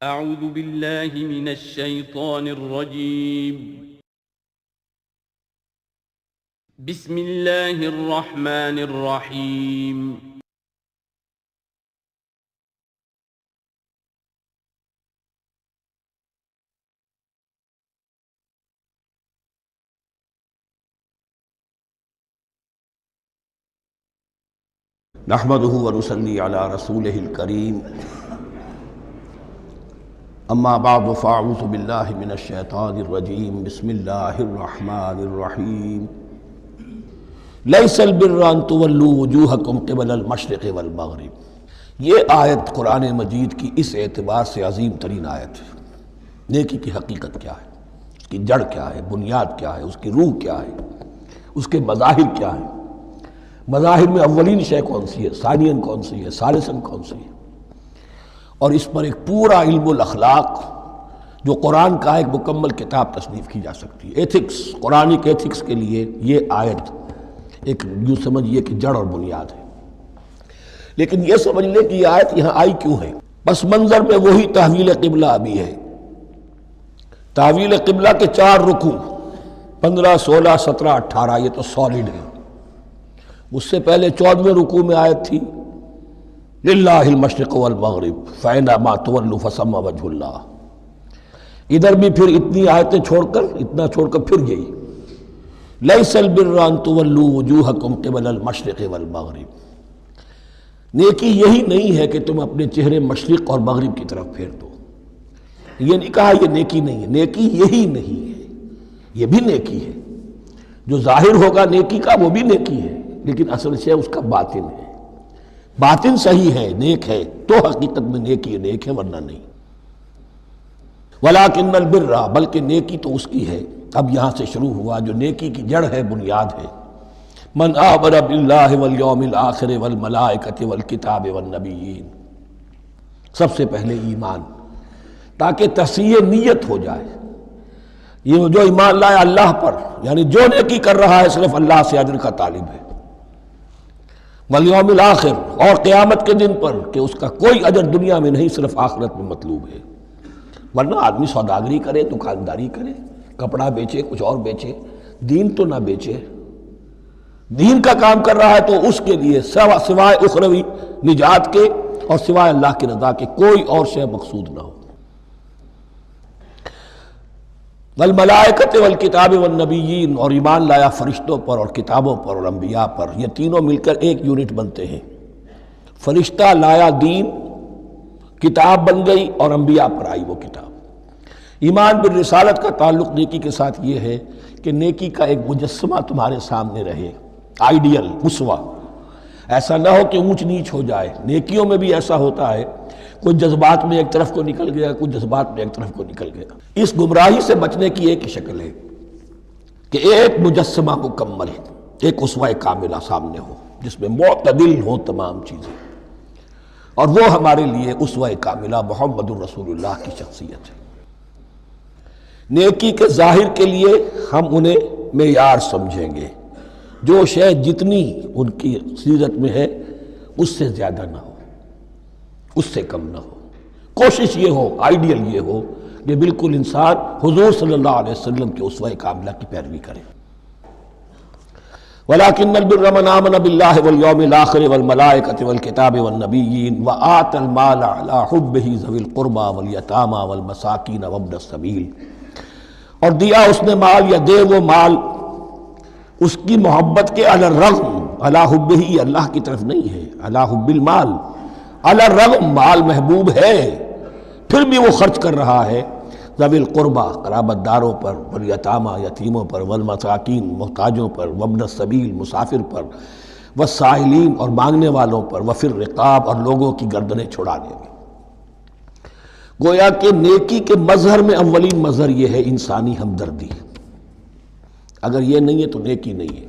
اعوذ باللہ من الشیطان الرجیم بسم اللہ الرحمن الرحیم نحمده ونصلي على رسوله الكريم اما بعد فاعوذ بالله من الشیطان الرجیم بسم اللہ الرحمن الرحیم لیس البر ان تولوا وجوهکم قبل المشرق والمغرب۔ یہ آیت قرآن مجید کی اس اعتبار سے عظیم ترین آیت ہے۔ نیکی کی حقیقت کیا ہے، اس کی جڑ کیا ہے، بنیاد کیا ہے، اس کی روح کیا ہے، اس کے مظاہر کیا ہیں۔ مظاہر میں اولین شے کون سی ہے، ثانین کون سی ہے، ثالثاً کون سی ہے، اور اس پر ایک پورا علم الاخلاق جو قرآن کا ایک مکمل کتاب تصنیف کی جا سکتی ہے۔ ایتھکس، قرآنک ایتھکس کے لیے یہ آیت ایک یوں سمجھیے کہ جڑ اور بنیاد ہے۔ لیکن یہ سمجھ لیں کہ یہ آیت یہاں آئی کیوں ہے۔ پس منظر میں وہی تحویل قبلہ ابھی ہے۔ تحویل قبلہ کے 4 رکوع 15، 16، 17، 18 یہ تو سالڈ ہے۔ اس سے پہلے 14ویں رکوع میں آیت تھی للہ المشرق والمغرب فأینما تولوا فثم وجہ اللہ۔ ادھر بھی پھر اتنی آیتیں چھوڑ کر پھر یہی لیس البر ان تولوا وجوہکم قبل المشرق والمغرب۔ نیکی یہی نہیں ہے کہ تم اپنے چہرے مشرق اور مغرب کی طرف پھیر دو۔ یہ نہیں کہا یہ نیکی نہیں ہے، نیکی یہی نہیں ہے، یہ بھی نیکی ہے۔ جو ظاہر ہوگا نیکی کا وہ بھی نیکی ہے، لیکن اصل شے اس کا باطن ہے۔ باطن صحیح ہے، نیک ہے تو حقیقت میں نیکی نیک ہے، ورنہ نہیں۔ وَلَٰكِنَّ الْبِرَّ، بلکہ نیکی تو اس کی ہے۔ اب یہاں سے شروع ہوا جو نیکی کی جڑ ہے، بنیاد ہے۔ مَنْ آمَنَ بِاللَّهِ وَالْيَوْمِ الْآخِرِ وَالْمَلَائِكَةِ وَالْكِتَابِ وَالنَّبِيِّينَ۔ سب سے پہلے ایمان، تاکہ تصحیح نیت ہو جائے۔ یہ جو ایمان لائے اللہ پر، یعنی جو نیکی کر رہا ہے صرف اللہ سے اجر کا طالب ہے۔ والیوم الآخر، اور قیامت کے دن پر کہ اس کا کوئی اجر دنیا میں نہیں، صرف آخرت میں مطلوب ہے۔ ورنہ آدمی سوداگری کرے، دکانداری کرے، کپڑا بیچے، کچھ اور بیچے، دین تو نہ بیچے۔ دین کا کام کر رہا ہے تو اس کے لیے سوائے اخروی نجات کے اور سوائے اللہ کی رضا کے کوئی اور شے مقصود نہ ہو۔ والملائکۃ والکتاب والنبیین، اور ایمان لایا فرشتوں پر اور کتابوں پر اور انبیاء پر۔ یہ تینوں مل کر ایک یونٹ بنتے ہیں۔ فرشتہ لایا دین، کتاب بن گئی، اور انبیاء پر آئی وہ کتاب۔ ایمان بالرسالت کا تعلق نیکی کے ساتھ یہ ہے کہ نیکی کا ایک مجسمہ تمہارے سامنے رہے، آئیڈیل، اسوہ۔ ایسا نہ ہو کہ اونچ نیچ ہو جائے۔ نیکیوں میں بھی ایسا ہوتا ہے، کوئی جذبات میں ایک طرف کو نکل گیا، کچھ جذبات میں ایک طرف کو نکل گیا۔ اس گمراہی سے بچنے کی ایک ہی شکل ہے کہ ایک مجسمہ مکمل، ایک اسوہ کاملہ سامنے ہو جس میں معتدل ہو تمام چیزیں، اور وہ ہمارے لیے اسوہ کاملہ محمد الرسول اللہ کی شخصیت ہے۔ نیکی کے ظاہر کے لیے ہم انہیں معیار سمجھیں گے، جو شے جتنی ان کی سیرت میں ہے اس سے زیادہ نہ ہو، اس سے کم نہ ہو۔ کوشش یہ ہو، آئیڈیل یہ ہو کہ بالکل انسان حضور صلی اللہ علیہ وسلم کے اسوہ کاملہ کی پیروی کرے۔ وَلَٰكِنَّ الْبِرَّ مَنْ آمَنَ بِاللَّهِ وَالْيَوْمِ الْآخِرِ وَالْمَلَائِكَةِ وَالْكِتَابِ وَالنَّبِيِّينَ وَآتَى الْمَالَ عَلَىٰ حُبِّهِ ذَوِي الْقُرْبَىٰ وَالْيَتَامَىٰ وَالْمَسَاكِينَ وَابْنَ السَّبِيلِ، اور دیا اس نے مال، یا دے وہ مال اس کی محبت کے علی الرغم، علی حبہ اللہ کی طرف نہیں ہے، علی حب المال، علی الرغم مال محبوب ہے پھر بھی وہ خرچ کر رہا ہے، ذوی القربہ قرابت داروں پر، والیتامہ یتیموں پر، والمساکین محتاجوں پر، وابن السبیل مسافر پر، والسائلین اور مانگنے والوں پر، وفی الرقاب اور لوگوں کی گردنیں چھڑانے میں۔ گویا کہ نیکی کے مظہر میں اولین مظہر یہ ہے انسانی ہمدردی۔ اگر یہ نہیں ہے تو نیکی نہیں ہے۔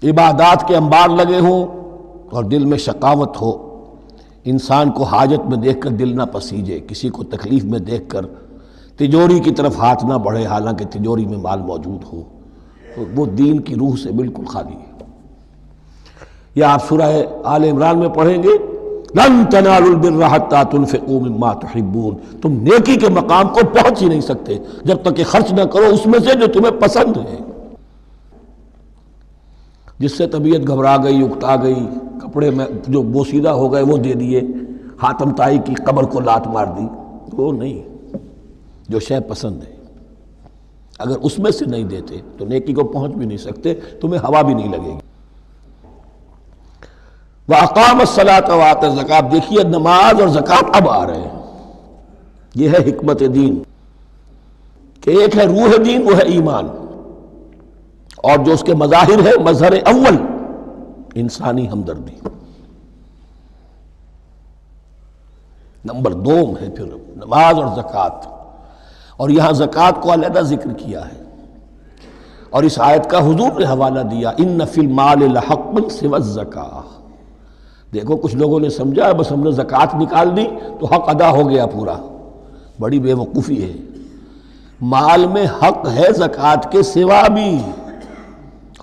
عبادات کے انبار لگے ہوں اور دل میں شقاوت ہو، انسان کو حاجت میں دیکھ کر دل نہ پسیجے، کسی کو تکلیف میں دیکھ کر تجوری کی طرف ہاتھ نہ بڑھے حالانکہ تجوری میں مال موجود ہو، تو وہ دین کی روح سے بالکل خالی ہے۔ یا آپ سورہ آل عمران میں پڑھیں گے لن تنالوا البر حتى تنفقوا مما تحبون، تم نیکی کے مقام کو پہنچ ہی نہیں سکتے جب تک کہ خرچ نہ کرو اس میں سے جو تمہیں پسند ہے۔ جس سے طبیعت گھبرا گئی، اکتا گئی، کپڑے میں جو بوسیدہ ہو گئے وہ دے دیے، حاتم طائی کی قبر کو لات مار دی، وہ نہیں، جو شے پسند ہے اگر اس میں سے نہیں دیتے تو نیکی کو پہنچ بھی نہیں سکتے، تمہیں ہوا بھی نہیں لگے گی۔ وَأَقَامَ الصَّلَاةَ وَآتَى الزَّكَاةَ، دیکھیے نماز اور زکوٰۃ اب آ رہے ہیں، یہ ہے حکمت دین کہ ایک ہے روح دین، وہ ہے ایمان، اور جو اس کے مظاہر ہے، مظہر اول انسانی ہمدردی، نمبر دوم ہے پھر نماز اور زکوٰۃ، اور یہاں زکوٰۃ کو علیحدہ ذکر کیا ہے، اور اس آیت کا حضور نے حوالہ دیا ان فی المال لحقا سوى الزکاۃ۔ دیکھو کچھ لوگوں نے سمجھا بس ہم نے زکوٰۃ نکال دی تو حق ادا ہو گیا پورا، بڑی بے وقوفی ہے، مال میں حق ہے زکوٰۃ کے سوا بھی۔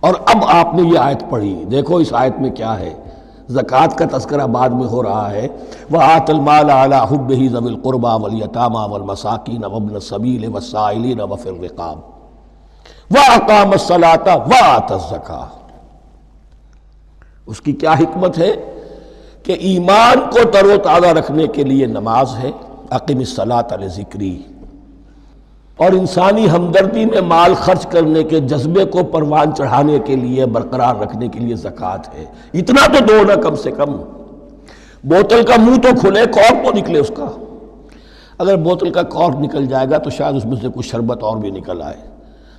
اور اب آپ نے یہ آیت پڑھی، دیکھو اس آیت میں کیا ہے، زکوٰۃ کا تذکرہ بعد میں ہو رہا ہے، وَآتَ الْمَالَ عَلَىٰ حُبِّهِ ذَوِي الْقُرْبَىٰ وَالْيَتَامَىٰ وَالْمَسَاكِينَ وَابْنَ السَّبِيلِ وَالسَّائِلِينَ وَفِي الرِّقَابِ وَأَقَامَ الصَّلَاةَ وَآتَى الزَّكَاةَ۔ اس کی کیا حکمت ہے کہ ایمان کو تر و تازہ رکھنے کے لیے نماز ہے، اقم الصلاۃ لذکری، اور انسانی ہمدردی میں مال خرچ کرنے کے جذبے کو پروان چڑھانے کے لیے، برقرار رکھنے کے لیے زکوٰۃ ہے۔ اتنا تو دو نا کم سے کم، بوتل کا منہ تو کھلے، کارک تو نکلے اس کا، اگر بوتل کا کارک نکل جائے گا تو شاید اس میں سے کچھ شربت اور بھی نکل آئے،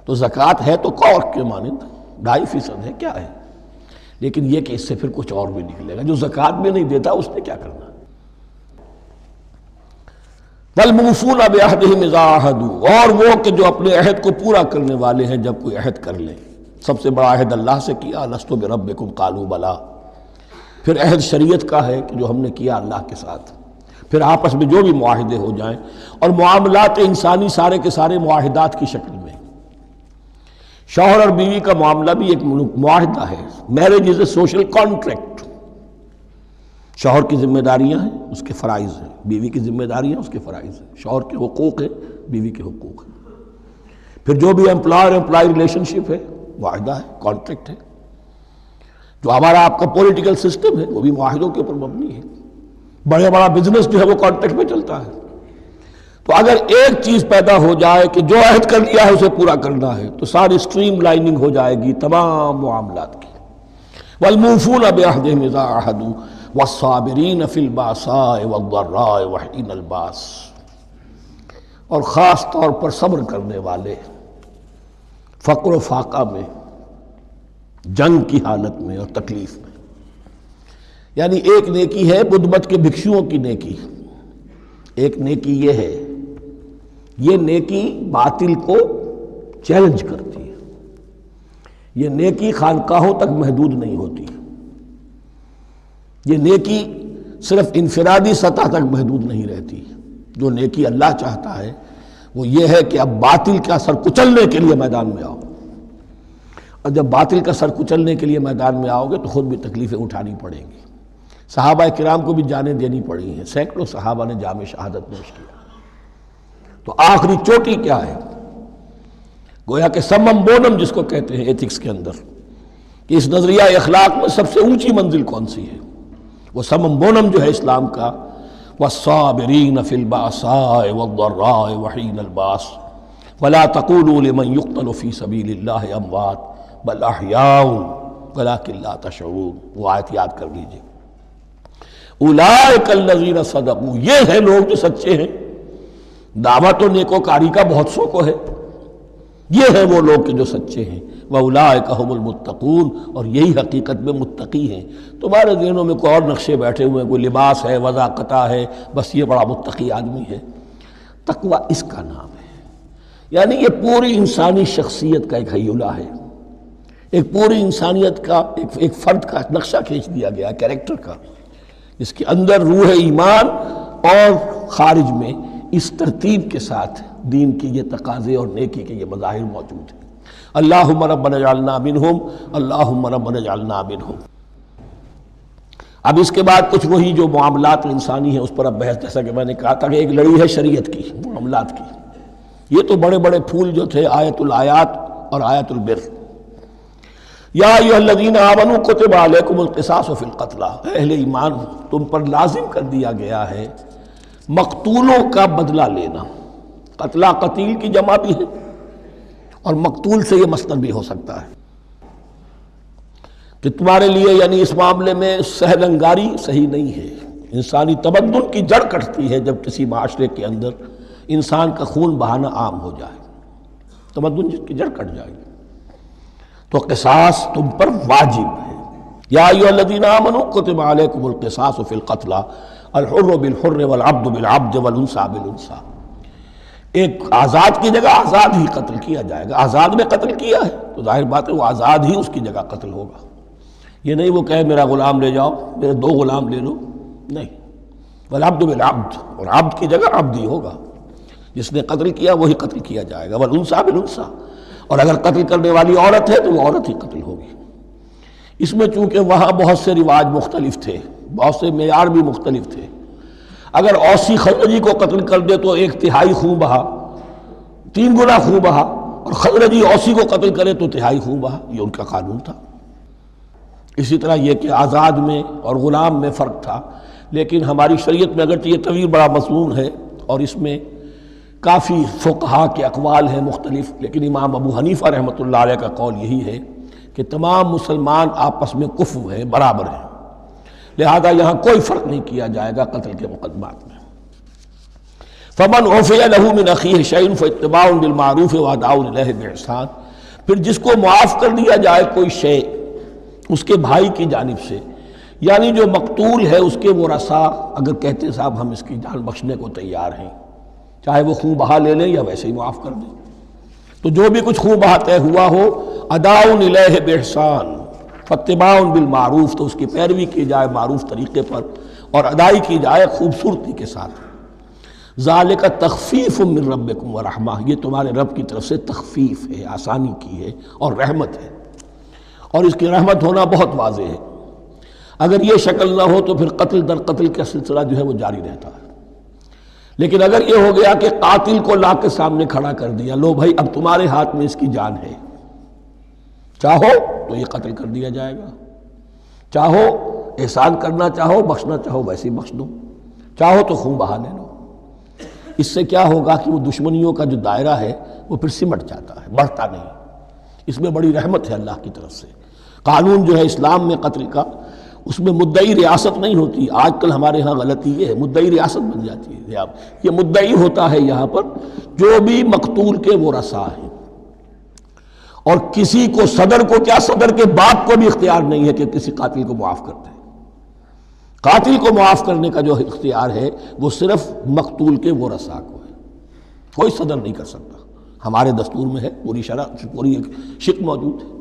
تو زکوٰۃ ہے تو کارک کے مانند 2.5% ہے، کیا ہے، لیکن یہ کہ اس سے پھر کچھ اور بھی نکلے گا۔ جو زکوٰۃ بھی نہیں دیتا اس نے کیا کرنا؟ وَالْمُوفُونَ بِعَهْدِهِمْ إِذَا عَاهَدُوا، اور وہ کہ جو اپنے عہد کو پورا کرنے والے ہیں جب کوئی عہد کر لیں۔ سب سے بڑا عہد اللہ سے کیا، لَسْتُ بِرَبِّكُمْ قَالُوا بَلَىٰ، پھر عہد شریعت کا ہے کہ جو ہم نے کیا اللہ کے ساتھ، پھر آپس میں جو بھی معاہدے ہو جائیں، اور معاملات انسانی سارے کے سارے معاہدات کی شکل میں، شوہر اور بیوی کا معاملہ بھی ایک معاہدہ ہے، marriage is a social contract, شوہر کی ذمہ داریاں ہیں، اس کے فرائض ہیں، بیوی کی ذمہ داریاں اس کے فرائض ہیں، شوہر کے حقوق ہیں، بیوی کے حقوق ہیں، پھر جو بھی امپلائر امپلائی ریلیشن شپ ہے معاہدہ ہے، کانٹریکٹ ہے، جو ہمارا آپ کا پولیٹیکل سسٹم ہے وہ بھی معاہدوں کے اوپر مبنی ہے، بڑا بزنس جو ہے وہ کانٹریکٹ میں چلتا ہے۔ تو اگر ایک چیز پیدا ہو جائے کہ جو عہد کر لیا ہے اسے پورا کرنا ہے تو ساری اسٹریم لائننگ ہو جائے گی تمام معاملات کی۔ وَالْمُوفُونَ بِعَهْدِهِمْ إِذَا عَاهَدُوا وَالصَّابِرِينَ فِي الْبَأْسَاءِ وَالضَّرَّاءِ وَحِينَ الْبَأْسِ، اور خاص طور پر صبر کرنے والے فقر و فاقہ میں، جنگ کی حالت میں اور تکلیف میں۔ یعنی ایک نیکی ہے بدھ مت کے بھکشوؤں کی نیکی، ایک نیکی یہ ہے، یہ نیکی باطل کو چیلنج کرتی ہے، یہ نیکی خانقاہوں تک محدود نہیں ہوتی، یہ نیکی صرف انفرادی سطح تک محدود نہیں رہتی، جو نیکی اللہ چاہتا ہے وہ یہ ہے کہ اب باطل کا سر کچلنے کے لیے میدان میں آؤ، اور جب باطل کا سر کچلنے کے لیے میدان میں آؤ گے تو خود بھی تکلیفیں اٹھانی پڑیں گی۔ صحابہ کرام کو بھی جانیں دینی پڑی ہیں، سینکڑوں صحابہ نے جام شہادت نوش کیا، تو آخری چوٹی کیا ہے؟ گویا کہ سمم بونم جس کو کہتے ہیں ایتھکس کے اندر، کہ اس نظریہ اخلاق میں سب سے اونچی منزل کون سی ہے، وہ سمم بونم جو ہے اسلام کا، وَالصَّابِرِينَ فِي الْبَأْسَاءِ وَالضَّرَّاءِ وَحِينَ الْبَأْسِ وَلَا تَقُولُوا لِمَنْ يُقْتَلُ فِي سَبِيلِ اللَّهِ أَمْوَاتٌ بَلْ أَحْيَاءٌ وَلَٰكِن لَا تَشْعُرُونَ۔ وہ آیت یاد کر لیجیے، اولئک الذین صدقوا، یہ ہیں لوگ جو سچے ہیں، دعوت و نیکوکاری کا بہت شوق ہے، یہ ہیں وہ لوگ کہ جو سچے ہیں، واولئک ھم المتقون، اور یہی حقیقت میں متقی ہیں۔ تمہارے ذہنوں میں کوئی اور نقشے بیٹھے ہوئے ہیں، کوئی لباس ہے، وضاقتہ ہے، بس یہ بڑا متقی آدمی ہے، تقویٰ اس کا نام ہے۔ یعنی یہ پوری انسانی شخصیت کا ایک ہیولہ ہے، ایک پوری انسانیت کا ایک فرد کا نقشہ کھینچ دیا گیا، کیریکٹر کا، اس کے اندر روح ایمان اور خارج میں اس ترتیب کے ساتھ دین کی یہ تقاضے اور نیکی کے یہ مظاہر موجود ہیں۔ اللہم ربنا اجعلنا منہم، اللہم ربنا اجعلنا منہم۔ اب اس کے بعد کچھ وہی جو معاملات انسانی ہیں اس پر اب بحث، جیسا کہ میں نے کہا تھا کہ ایک لڑی ہے شریعت کی معاملات کی، یہ تو بڑے بڑے پھول جو تھے آیت الآیات اور آیت البر، یا ایھا الذین آمنوا کتب علیکم القصاص فی القتلی، اہل ایمان تم پر لازم کر دیا گیا ہے مقتولوں کا بدلہ لینا۔ قتلہ قتیل کی جمع بھی ہے اور مقتول سے یہ مصدر بھی ہو سکتا ہے کہ تمہارے لیے یعنی اس معاملے میں سہل انگاری صحیح نہیں ہے۔ انسانی تمدن کی جڑ کٹتی ہے جب کسی معاشرے کے اندر انسان کا خون بہانا عام ہو جائے، تمدن جس کی جڑ کٹ جائے گی، تو قصاص تم پر واجب ہے۔ یا ایھا الذین آمنوا کتب علیکم القصاص فی القتلی الحر بالحر والعبد بالعبد والانثى بالانثى، ایک آزاد کی جگہ آزاد ہی قتل کیا جائے گا۔ آزاد میں قتل کیا ہے تو ظاہر بات ہے وہ آزاد ہی اس کی جگہ قتل ہوگا، یہ نہیں وہ کہے میرا غلام لے جاؤ، میرے 2 غلام لے لو، نہیں، والعبد بالعبد، اور عبد کی جگہ عبد ہی ہوگا، جس نے قتل کیا وہی قتل کیا جائے گا، والانثى بالانثى، اور اگر قتل کرنے والی عورت ہے تو وہ عورت ہی قتل ہوگی۔ اس میں چونکہ وہاں بہت سے رواج مختلف تھے، بہت سے معیار بھی مختلف تھے، اگر اوسی خزرجی کو قتل کر دے تو 1/3 خون بہا، 3 گنا خون بہا، اور خزرجی اوسی کو قتل کرے تو 1/3 خون بہا، یہ ان کا قانون تھا۔ اسی طرح یہ کہ آزاد میں اور غلام میں فرق تھا، لیکن ہماری شریعت میں اگرچہ یہ طویل بڑا مضمون ہے اور اس میں کافی فقہا کے اقوال ہیں مختلف، لیکن امام ابو حنیفہ رحمۃ اللہ علیہ کا قول یہی ہے کہ تمام مسلمان آپس میں کفو ہیں، برابر ہیں، لہذا یہاں کوئی فرق نہیں کیا جائے گا قتل کے مقدمات میں۔ فمن عفی لہ من اخیہ شیء فاتباع بالمعروف واداء الیہ باحسان، پھر جس کو معاف کر دیا جائے کوئی شے اس کے بھائی کی جانب سے، یعنی جو مقتول ہے اس کے ورثاء اگر کہتے صاحب ہم اس کی جان بخشنے کو تیار ہیں، چاہے وہ خون بہا لے لیں یا ویسے ہی معاف کر دیں، تو جو بھی کچھ خون بہا طے ہوا ہو اداء الیہ باحسان فاتباع بالمعروف، تو اس کی پیروی کی جائے معروف طریقے پر اور ادائی کی جائے خوبصورتی کے ساتھ۔ ذالک تخفیف من ربکم ورحمہ، یہ تمہارے رب کی طرف سے تخفیف ہے، آسانی کی ہے اور رحمت ہے، اور اس کی رحمت ہونا بہت واضح ہے۔ اگر یہ شکل نہ ہو تو پھر قتل در قتل کا سلسلہ جو ہے وہ جاری رہتا ہے، لیکن اگر یہ ہو گیا کہ قاتل کو لا کے سامنے کھڑا کر دیا، لو بھائی اب تمہارے ہاتھ میں اس کی جان ہے، چاہو تو یہ قتل کر دیا جائے گا، چاہو احسان کرنا چاہو بخشنا چاہو ویسے ہی بخش دو، چاہو تو خون بہا لے لو۔ اس سے کیا ہوگا کہ وہ دشمنیوں کا جو دائرہ ہے وہ پھر سمٹ جاتا ہے، بڑھتا نہیں۔ اس میں بڑی رحمت ہے اللہ کی طرف سے۔ قانون جو ہے اسلام میں قتل کا، اس میں مدعی ریاست نہیں ہوتی۔ آج کل ہمارے ہاں غلطی یہ ہے، مدعی ریاست بن جاتی ہے۔ یہ مدعی ہوتا ہے یہاں پر جو بھی مقتول کے ورثاء ہیں، اور کسی کو صدر کو کیا، صدر کے باپ کو بھی اختیار نہیں ہے کہ کسی قاتل کو معاف کر دے۔ قاتل کو معاف کرنے کا جو اختیار ہے وہ صرف مقتول کے ورثاء کو ہے، کوئی صدر نہیں کر سکتا۔ ہمارے دستور میں ہے، پوری شرع پوری ایک شک موجود ہے۔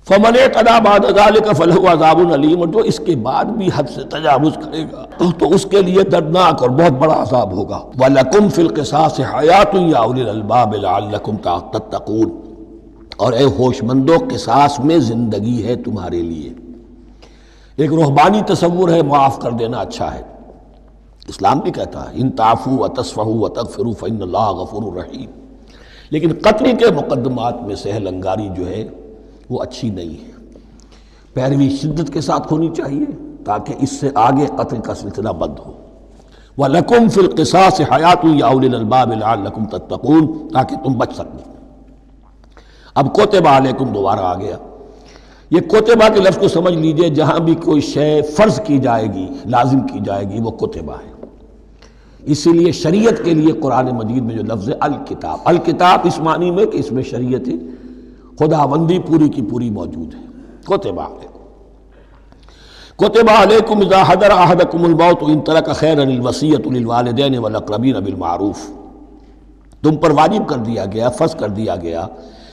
فمن اعتدی بعد ذلک فلہ عذاب علیم، اور جو اس کے بعد بھی حد سے تجاوز کرے گا تو اس کے لیے دردناک اور بہت بڑا عذاب ہوگا۔ وَلَكُمْ فِي الْقِصَاصِ حَيَاةٌ يَا أُولِي الْأَلْبَابِ لَعَلَّكُمْ تَتَّقُونَ، اور اے ہوش مندو قصاص میں زندگی ہے تمہارے لیے۔ ایک روحانی تصور ہے معاف کر دینا اچھا ہے، اسلام بھی کہتا ہے ان تعفوا وتصفحوا وتغفروا فإن اللہ غفور رحیم، لیکن قتل کے مقدمات میں سہل انگاری جو ہے وہ اچھی نہیں ہے، پیروی شدت کے ساتھ ہونی چاہیے تاکہ اس سے آگے قتل کا سلسلہ بند ہو۔ وَلَكُمْ فِي الْقِصَاصِ حَيَاةٌ يَا أُولِي الْأَلْبَابِ لَعَلَّكُمْ تَتَّقُونَ، تاکہ تم بچ سکو۔ اب کوتب علیکم دوبارہ آ گیا۔ یہ کوتبہ کے لفظ کو سمجھ لیجئے، جہاں بھی کوئی شے فرض کی جائے گی، لازم کی جائے گی، وہ کوتبہ ہے۔ اسی لیے شریعت کے لیے قرآن مجید میں جو لفظ ہے الکتاب، الکتاب اس معنی میں کہ اس میں شریعت خداوندی پوری کی پوری موجود ہے۔ کوتبہ کتب علیکم اذا حضر احدکم الموت ان ترک خیرا الوصیۃ للوالدین والاقربین بالمعروف، تم پر واجب کر دیا گیا، فرض کر دیا گیا،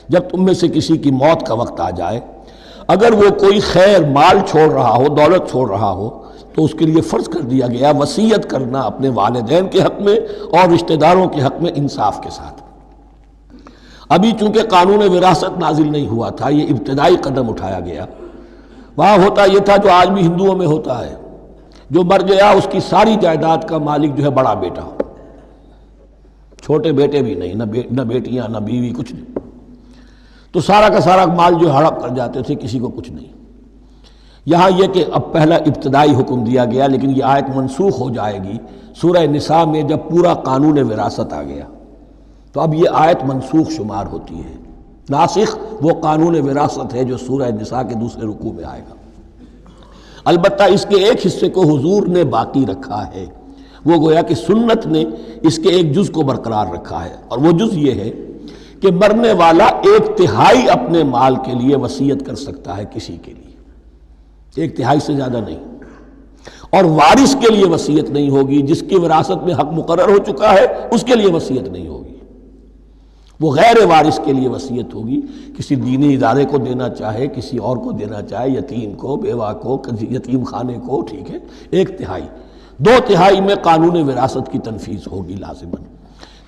جب تم میں سے کسی کی موت کا وقت آ جائے، اگر وہ کوئی خیر مال چھوڑ رہا ہو، دولت چھوڑ رہا ہو، تو اس کے لیے فرض کر دیا گیا وصیت کرنا اپنے والدین کے حق میں اور رشتہ داروں کے حق میں انصاف کے ساتھ۔ ابھی چونکہ قانون وراثت نازل نہیں ہوا تھا، یہ ابتدائی قدم اٹھایا گیا۔ وہاں ہوتا یہ تھا جو آج بھی ہندوؤں میں ہوتا ہے، جو مر گیا اس کی ساری جائیداد کا مالک جو ہے بڑا بیٹا، چھوٹے بیٹے بھی نہیں، نہ بیٹیاں نہ بیوی، کچھ نہیں، تو سارا کا سارا مال جو ہڑپ کر جاتے تھے، کسی کو کچھ نہیں۔ یہاں یہ کہ اب پہلا ابتدائی حکم دیا گیا، لیکن یہ آیت منسوخ ہو جائے گی سورہ نساء میں جب پورا قانون وراثت آ گیا، تو اب یہ آیت منسوخ شمار ہوتی ہے۔ ناسخ وہ قانون وراثت ہے جو سورہ نساء کے دوسرے رکوع میں آئے گا۔ البتہ اس کے ایک حصے کو حضور نے باقی رکھا ہے، وہ گویا کہ سنت نے اس کے ایک جز کو برقرار رکھا ہے، اور وہ جز یہ ہے کہ مرنے والا 1/3 اپنے مال کے لیے وصیت کر سکتا ہے کسی کے لیے، 1/3 سے زیادہ نہیں، اور وارث کے لیے وصیت نہیں ہوگی، جس کی وراثت میں حق مقرر ہو چکا ہے اس کے لیے وصیت نہیں ہوگی، وہ غیر وارث کے لیے وصیت ہوگی، کسی دینی ادارے کو دینا چاہے، کسی اور کو دینا چاہے، یتیم کو، بیوہ کو، یتیم خانے کو، ٹھیک ہے، 1/3، 2/3 میں قانون وراثت کی تنفیذ ہوگی لازماً۔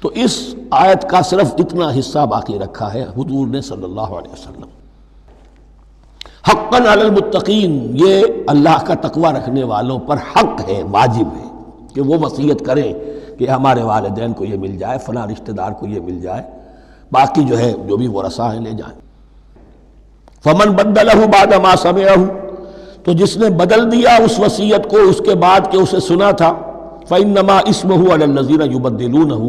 تو اس آیت کا صرف اتنا حصہ باقی رکھا ہے حضور نے صلی اللہ علیہ وسلم۔ حقاً علی المتقین، یہ اللہ کا تقوی رکھنے والوں پر حق ہے، واجب ہے کہ وہ وصیت کریں کہ ہمارے والدین کو یہ مل جائے، فلاں رشتہ دار کو یہ مل جائے، باقی جو ہے جو بھی ورثاء ہیں لے جائیں۔ فمن بدلہ بعد ما سمعہ، تو جس نے بدل دیا اس وصیت کو اس کے بعد کہ اسے سنا تھا، فإنما اسمہ علی الذین یبدلونہ،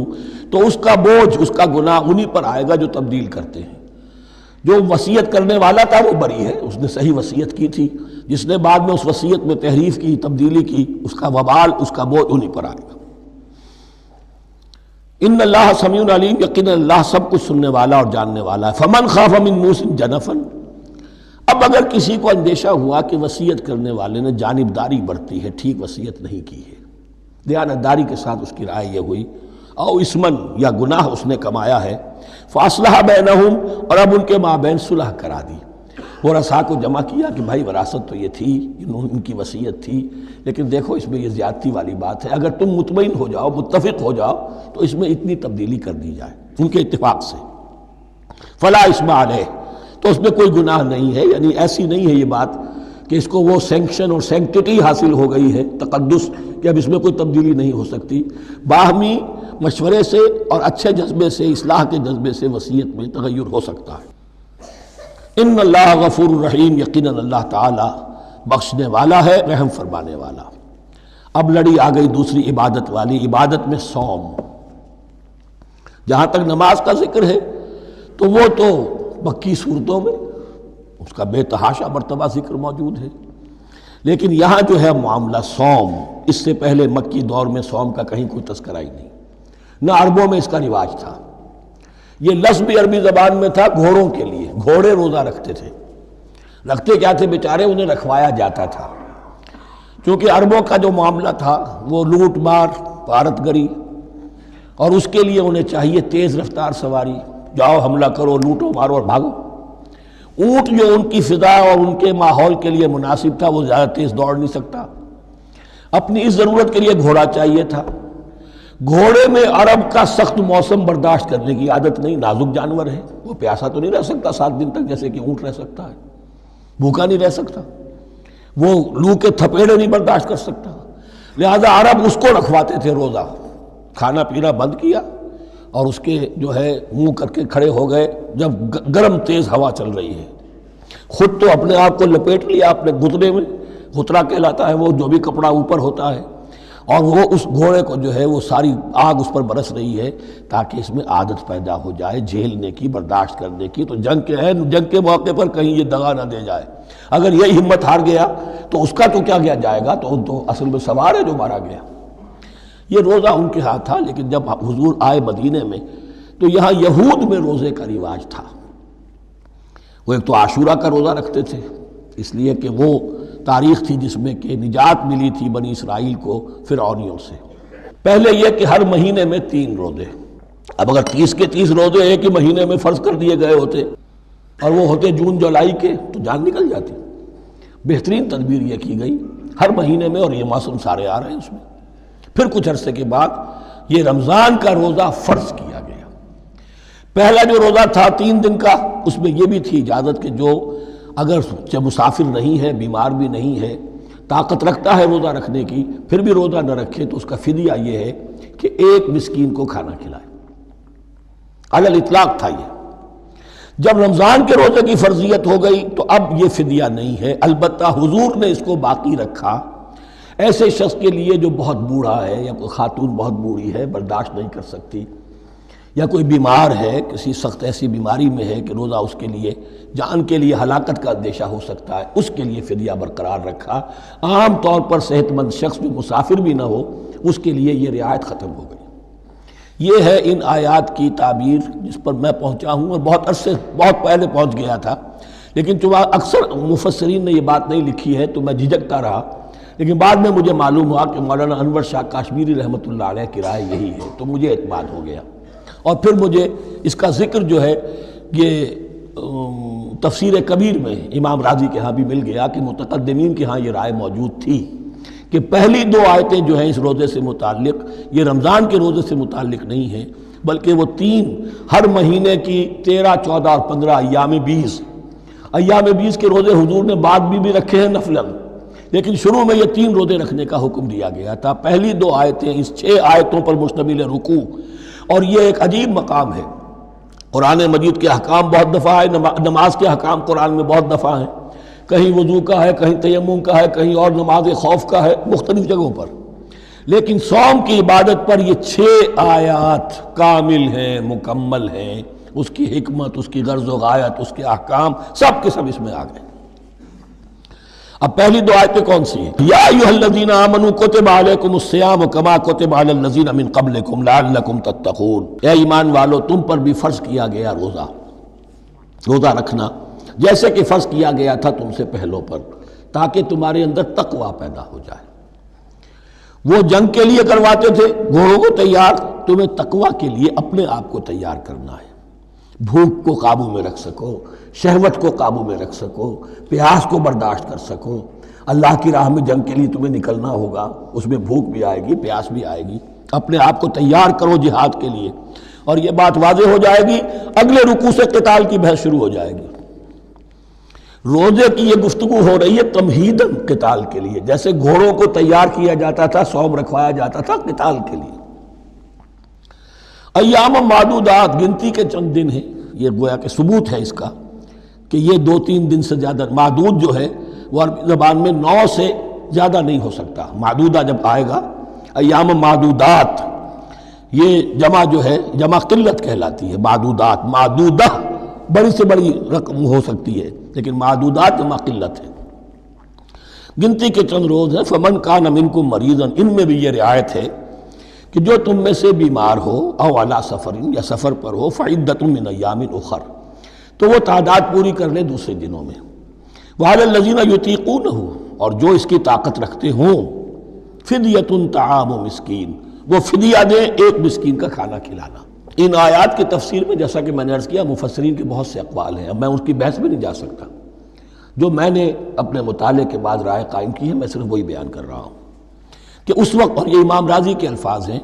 تو اس کا بوجھ، اس کا گناہ انہی پر آئے گا جو تبدیل کرتے ہیں۔ جو وصیت کرنے والا تھا وہ بری ہے، اس نے صحیح وصیت کی تھی، جس نے بعد میں اس وصیت میں تحریف کی، تبدیلی کی، اس کا وبال، اس کا بوجھ انہی پر آئے گا۔ ان اللہ سمیع علیم، یقینا اللہ سب کچھ سننے والا اور جاننے والا ہے۔ فمن خاف من موص جنفا، اب اگر کسی کو اندیشہ ہوا کہ وصیت کرنے والے نے جانبداری برتی ہے، ٹھیک وصیت نہیں کی ہے، دیانتداری کے ساتھ اس کی رائے یہ ہوئی، او اسمن، یا گناہ اس نے کمایا ہے، فاصلح بینہم، اور اب ان کے مابین صلح کرا دی، ورثاء کو جمع کیا کہ بھائی وراثت تو یہ تھی، ان کی وصیت تھی، لیکن دیکھو اس میں یہ زیادتی والی بات ہے، اگر تم مطمئن ہو جاؤ، متفق ہو جاؤ تو اس میں اتنی تبدیلی کر دی جائے ان کے اتفاق سے، فلا اسم علیہ، تو اس میں کوئی گناہ نہیں ہے، یعنی ایسی نہیں ہے یہ بات کہ اس کو وہ سینکشن اور سینکٹیٹی حاصل ہو گئی ہے، تقدس، کہ اب اس میں کوئی تبدیلی نہیں ہو سکتی، باہمی مشورے سے اور اچھے جذبے سے، اصلاح کے جذبے سے وصیت میں تغیر ہو سکتا ہے۔ ان اللہ غفور الرحیم، یقیناً اللہ تعالی بخشنے والا ہے، رحم فرمانے والا۔ اب لڑی آ گئی دوسری عبادت والی، عبادت میں صوم۔ جہاں تک نماز کا ذکر ہے تو وہ تو مکی صورتوں میں اس کا بے تحاشا مرتبہ ذکر موجود ہے، لیکن یہاں جو ہے معاملہ صوم، اس سے پہلے مکی دور میں صوم کا کہیں کوئی تذکرہ ہی نہیں، نہ عربوں میں اس کا رواج تھا۔ یہ لفظ بھی عربی زبان میں تھا گھوڑوں کے لیے، گھوڑے روزہ رکھتے تھے، رکھتے کیا تھے بیچارے، انہیں رکھوایا جاتا تھا، کیونکہ عربوں کا جو معاملہ تھا وہ لوٹ مار، غارت گری، اور اس کے لیے انہیں چاہیے تیز رفتار سواری، جاؤ حملہ کرو، لوٹو مارو اور بھاگو۔ اونٹ جو ان کی فضا اور ان کے ماحول کے لیے مناسب تھا، وہ زیادہ تیز دوڑ نہیں سکتا، اپنی اس ضرورت کے لیے گھوڑا چاہیے تھا۔ گھوڑے میں عرب کا سخت موسم برداشت کرنے کی عادت نہیں، نازک جانور ہے، وہ پیاسا تو نہیں رہ سکتا 7 دن تک جیسے کہ اونٹ رہ سکتا ہے، بھوکا نہیں رہ سکتا، وہ لو کے تھپیڑے نہیں برداشت کر سکتا، لہذا عرب اس کو رکھواتے تھے روزہ، کھانا پینا بند کیا اور اس کے جو ہے منہ کر کے کھڑے ہو گئے جب گرم تیز ہوا چل رہی ہے، خود تو اپنے آپ کو لپیٹ لیا اپنے گھتنے میں، گھترا کہلاتا ہے وہ جو بھی کپڑا اوپر ہوتا ہے، اور وہ اس گھوڑے کو جو ہے وہ ساری آگ اس پر برس رہی ہے تاکہ اس میں عادت پیدا ہو جائے جھیلنے کی، برداشت کرنے کی، تو جنگ کے موقع پر کہیں یہ دغا نہ دے جائے، اگر یہ ہمت ہار گیا تو اس کا تو کیا کیا جائے گا، تو اصل میں سوار ہے جو مارا گیا۔ یہ روزہ ان کے ہاتھ تھا، لیکن جب حضور آئے مدینے میں تو یہاں یہود میں روزے کا رواج تھا، وہ ایک تو عاشورہ کا روزہ رکھتے تھے، اس لیے کہ وہ تاریخ تھی جس میں کہ نجات ملی تھی بنی اسرائیل کو فرعونیوں سے۔ پہلے یہ کہ ہر مہینے میں 3 روزے، اب اگر 30 کے 30 روزے ایک ہی مہینے میں فرض کر دیے گئے ہوتے اور وہ ہوتے جون جولائی کے تو جان نکل جاتی، بہترین تدبیر یہ کی گئی ہر مہینے میں، اور یہ موسم سارے آ رہے ہیں اس میں۔ پھر کچھ عرصے کے بعد یہ رمضان کا روزہ فرض کیا گیا۔ پہلا جو روزہ تھا 3 دن کا، اس میں یہ بھی تھی اجازت کہ جو اگر جب مسافر نہیں ہے، بیمار بھی نہیں ہے، طاقت رکھتا ہے روزہ رکھنے کی، پھر بھی روزہ نہ رکھے تو اس کا فدیہ یہ ہے کہ ایک مسکین کو کھانا کھلائے۔ علی الاطلاق تھا یہ۔ جب رمضان کے روزے کی فرضیت ہو گئی تو اب یہ فدیہ نہیں ہے، البتہ حضور نے اس کو باقی رکھا ایسے شخص کے لیے جو بہت بوڑھا ہے، یا کوئی خاتون بہت بوڑھی ہے برداشت نہیں کر سکتی، یا کوئی بیمار ہے، کسی سخت ایسی بیماری میں ہے کہ روزہ اس کے لیے جان کے لیے ہلاکت کا اندیشہ ہو سکتا ہے، اس کے لیے فدیہ برقرار رکھا۔ عام طور پر صحت مند شخص جو مسافر بھی نہ ہو اس کے لیے یہ رعایت ختم ہو گئی۔ یہ ہے ان آیات کی تعبیر جس پر میں پہنچا ہوں، اور بہت پہلے پہنچ گیا تھا، لیکن چونکہ اکثر مفسرین نے یہ بات نہیں لکھی ہے تو میں جھجکتا رہا، لیکن بعد میں مجھے معلوم ہوا کہ مولانا انور شاہ کاشمیری رحمۃ اللہ علیہ کی رائے یہی ہے، تو مجھے اعتماد ہو گیا، اور پھر مجھے اس کا ذکر جو ہے یہ تفسیر کبیر میں امام راضی کے ہاں بھی مل گیا کہ متقدمین کے ہاں یہ رائے موجود تھی کہ پہلی دو آیتیں جو ہیں اس روزے سے متعلق یہ رمضان کے روزے سے متعلق نہیں ہیں، بلکہ وہ 3 ہر مہینے کی 13، 14 اور 15 ایام 20 کے روزے حضور نے بعد بھی رکھے ہیں نفلاً، لیکن شروع میں یہ 3 روزے رکھنے کا حکم دیا گیا تھا۔ پہلی 2 آیتیں اس 6 آیتوں پر مشتمل رکوع، اور یہ ایک عجیب مقام ہے۔ قرآن مجید کے احکام بہت دفعہ ہے، نماز کے احکام قرآن میں بہت دفعہ ہیں، کہیں وضو کا ہے، کہیں تیمم کا ہے، کہیں اور نماز خوف کا ہے، مختلف جگہوں پر، لیکن صوم کی عبادت پر یہ 6 آیات کامل ہیں، مکمل ہیں، اس کی حکمت، اس کی غرض و غایت، اس کے احکام سب کے سب اس میں آ گئے۔ اب پہلی 2 آیتیں کون سی ہیں؟ یا ایھا الذین آمنوا کتب علیکم الصیام کما کتب علی الذین من قبلکم لعلکم تتقون، اے ایمان والو تم پر بھی فرض کیا گیا روزہ رکھنا جیسے کہ فرض کیا گیا تھا تم سے پہلوں پر، تاکہ تمہارے اندر تقویٰ پیدا ہو جائے۔ وہ جنگ کے لیے کرواتے تھے گھوڑوں کو تیار، تمہیں تقویٰ کے لیے اپنے آپ کو تیار کرنا ہے، بھوک کو قابو میں رکھ سکو، شہوت کو قابو میں رکھ سکو، پیاس کو برداشت کر سکو۔ اللہ کی راہ میں جنگ کے لیے تمہیں نکلنا ہوگا، اس میں بھوک بھی آئے گی، پیاس بھی آئے گی، اپنے آپ کو تیار کرو جہاد کے لیے۔ اور یہ بات واضح ہو جائے گی، اگلے رکوع سے قتال کی بحث شروع ہو جائے گی۔ روزے کی یہ گفتگو ہو رہی ہے تمہیداً قتال کے لیے، جیسے گھوڑوں کو تیار کیا جاتا تھا، صوم رکھوایا جاتا تھا قتال کے لیے۔ ایام معدودات، گنتی کے چند دن ہیں، یہ گویا کہ ثبوت ہے اس کا کہ یہ 2-3 دن سے زیادہ، معدود جو ہے وہ عربی زبان میں 9 سے زیادہ نہیں ہو سکتا۔ معدودہ جب آئے گا، ایام معدودات، یہ جمع جو ہے جمع قلت کہلاتی ہے، معدودات، معدودہ بڑی سے بڑی رقم ہو سکتی ہے، لیکن معدودات جمع قلت ہے۔ گنتی کے چند روز ہیں، فمن کان منکم مریضا، ان میں بھی یہ رعایت ہے کہ جو تم میں سے بیمار ہو، او علی سفر، یا سفر پر ہو، فعدۃ من ایام اخر، تو وہ تعداد پوری کر لے دوسرے دنوں میں۔ وعلی الذین یطیقونہ، اور جو اس کی طاقت رکھتے ہوں، فدیۃ طعام مسکین، وہ فدیہ دیں، ایک مسکین کا کھانا کھلانا۔ ان آیات کی تفسیر میں جیسا کہ میں نے عرض کیا مفسرین کے بہت سے اقوال ہیں، اب میں اس کی بحث میں نہیں جا سکتا، جو میں نے اپنے مطالعے کے بعد رائے قائم کی ہے میں صرف وہی بیان کر رہا ہوں کہ اس وقت، اور یہ امام راضی کے الفاظ ہیں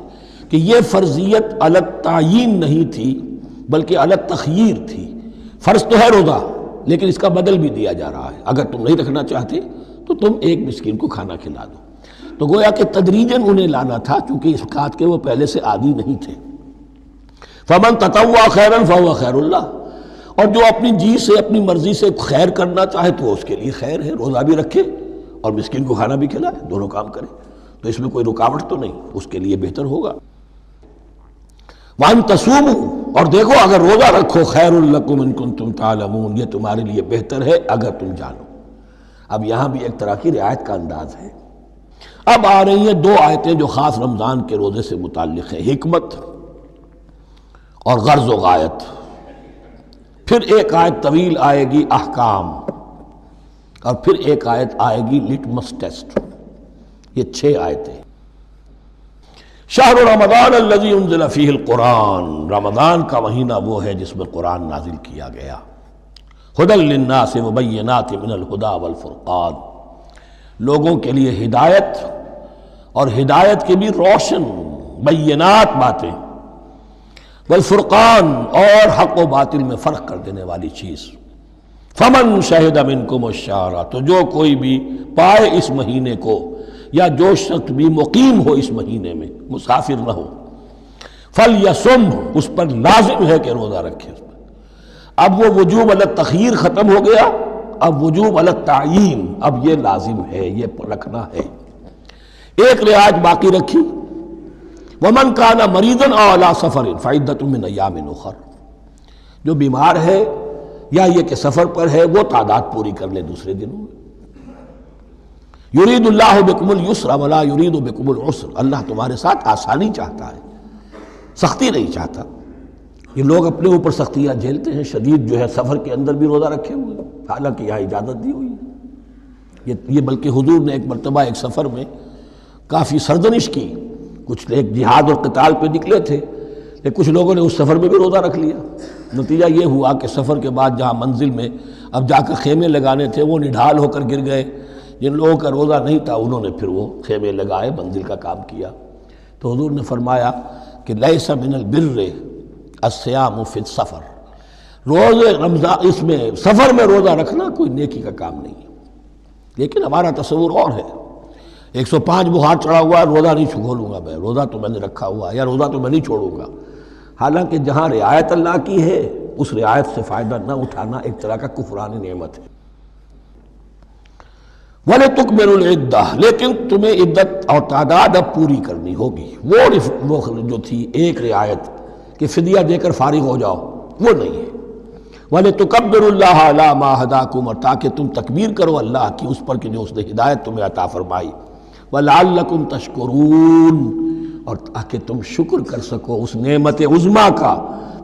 کہ یہ فرضیت علی التعیین نہیں تھی بلکہ علی التخییر تھی۔ فرض تو ہے روزہ، لیکن اس کا بدل بھی دیا جا رہا ہے، اگر تم نہیں رکھنا چاہتے تو تم ایک مسکین کو کھانا کھلا دو۔ تو گویا کہ تدریجاً انہیں لانا تھا، چونکہ اس بات کے وہ پہلے سے عادی نہیں تھے۔ فمن تطوع خیرا فهو خیر اللہ، اور جو اپنی جی سے، اپنی مرضی سے خیر کرنا چاہے تو اس کے لیے خیر ہے، روزہ بھی رکھے اور مسکین کو کھانا بھی کھلائے، دونوں کام کرے، تو اس میں کوئی رکاوٹ تو نہیں، اس کے لیے بہتر ہوگا۔ وَأَن تَصُومُوا، اور دیکھو اگر روزہ رکھو، خَيْرٌ لَكُمْ إِن كُنتُمْ تَعْلَمُونَ، یہ تمہارے لیے بہتر ہے اگر تم جانو۔ اب یہاں بھی ایک طرح کی رعایت کا انداز ہے۔ اب آ رہی ہیں 2 آیتیں جو خاص رمضان کے روزے سے متعلق ہیں، حکمت اور غرض و غایت۔ پھر ایک آیت طویل آئے گی احکام، اور پھر ایک آیت آئے گی لٹمس ٹیسٹ۔ یہ 6 آیتیں۔ شہر رمضان الذی انزل فیہ القرآن، رمضان کا مہینہ وہ ہے جس میں قرآن نازل کیا گیا۔ ھدی للناس وبینات من الھدی والفرقان، لوگوں کے لیے ہدایت، اور ہدایت کے بھی روشن بینات باتیں، والفرقان، اور حق و باطل میں فرق کر دینے والی چیز۔ فمن شہد منکم الشہر، تو جو کوئی بھی پائے اس مہینے کو، یا جو شخص بھی مقیم ہو اس مہینے میں، مسافر نہ ہو، فلیصم، اس پر لازم ہے کہ روزہ رکھے۔ اب وہ وجوب علی التخییر ختم ہو گیا، اب وجوب علی التعیین، اب یہ لازم ہے، یہ رکھنا ہے۔ ایک رعایت باقی رکھی، ومن کان مریضا او علی سفر فعدۃ من ایام اخر، جو بیمار ہے یا یہ کہ سفر پر ہے وہ تعداد پوری کر لے دوسرے دنوں میں۔ یرید اللہ بکم الیسر ولا یرید بکم العسر، اللہ تمہارے ساتھ آسانی چاہتا ہے، سختی نہیں چاہتا۔ یہ لوگ اپنے اوپر سختیاں جھیلتے ہیں، شدید جو ہے سفر کے اندر بھی روزہ رکھے ہوئے، حالانکہ یہاں اجازت دی ہوئی ہے۔ یہ بلکہ حضور نے ایک مرتبہ ایک سفر میں کافی سرزنش کی، کچھ ایک جہاد اور قتال پہ نکلے تھے، لیکن کچھ لوگوں نے اس سفر میں بھی روزہ رکھ لیا۔ نتیجہ یہ ہوا کہ سفر کے بعد جہاں منزل میں اب جا کر خیمے لگانے تھے وہ نڈھال ہو کر گر گئے، جن لوگوں کا روزہ نہیں تھا انہوں نے پھر وہ خیمے لگائے، منزل کا کام کیا۔ تو حضور نے فرمایا کہ لیس من البر الصیام فی السفر، روزے رمضان اس میں سفر میں روزہ رکھنا کوئی نیکی کا کام نہیں ہے۔ لیکن ہمارا تصور اور ہے، 105 بخار چڑھا ہوا ہے، روزہ نہیں کھولوں گا میں، روزہ تو میں نے رکھا ہوا ہے، یا روزہ تو میں نہیں چھوڑوں گا۔ حالانکہ جہاں رعایت اللہ کی ہے اس رعایت سے فائدہ نہ اٹھانا ایک طرح کا کفران نعمت ہے۔ وَلِتُكْمِلُوا الْعِدَّةَ، لیکن تمہیں عدت اور تعداد اب پوری کرنی ہوگی۔ وہ جو تھی ایک رعایت کہ فدیہ دے کر فارغ ہو جاؤ، وہ نہیں ہے۔ وَلِتُكَبِّرُوا اللَّهَ عَلَىٰ مَا هَدَاكُمْ، اور تاکہ تم تکبیر کرو اللہ کی اس پر کہ جو اس نے ہدایت تمہیں عطا فرمائی۔ وَلَعَلَّكُمْ تَشْكُرُونَ، اور تاکہ تم شکر کر سکو اس نعمت عظمیٰ کا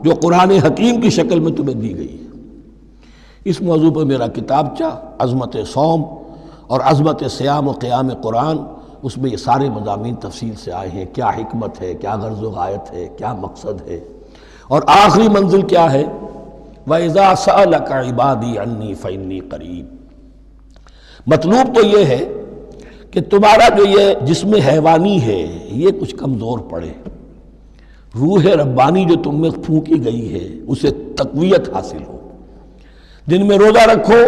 جو قرآن حکیم کی شکل میں تمہیں دی گئی ہے۔ اس موضوع پر میرا کتابچہ عظمت صوم اور عظمت صیام و قیام قرآن، اس میں یہ سارے مضامین تفصیل سے آئے ہیں، کیا حکمت ہے، کیا غرض و غایت ہے، کیا مقصد ہے، اور آخری منزل کیا ہے، وَإِذَا سَأَلَكَ عِبَادِي عَنِّي فَإِنِّي قَرِيبٌ۔ مطلوب تو یہ ہے کہ تمہارا جو یہ جسم حیوانی ہے یہ کچھ کمزور پڑے، روح ربانی جو تم میں پھونکی گئی ہے اسے تقویت حاصل ہو۔ دن میں روزہ رکھو،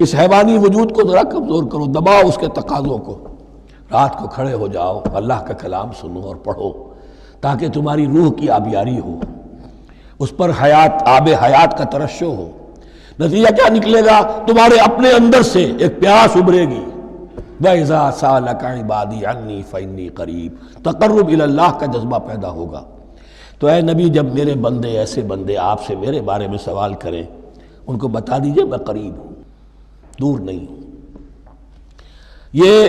اس حیوانی وجود کو ذرا کمزور کرو، دباؤ اس کے تقاضوں کو، رات کو کھڑے ہو جاؤ، اللہ کا کلام سنو اور پڑھو، تاکہ تمہاری روح کی آبیاری ہو، اس پر حیات، آب حیات کا ترشح ہو۔ نتیجہ کیا نکلے گا؟ تمہارے اپنے اندر سے ایک پیاس ابھرے گی، وَإِذَا سَأَلَكَ عِبَادِي عَنِّي فَإِنِّي قَرِيبٌ، تقرب الی اللہ کا جذبہ پیدا ہوگا۔ تو اے نبی، جب میرے بندے، ایسے بندے آپ سے میرے بارے میں سوال کریں، ان کو بتا دیجئے میں قریب ہوں، دور نہیں ہوں۔ یہ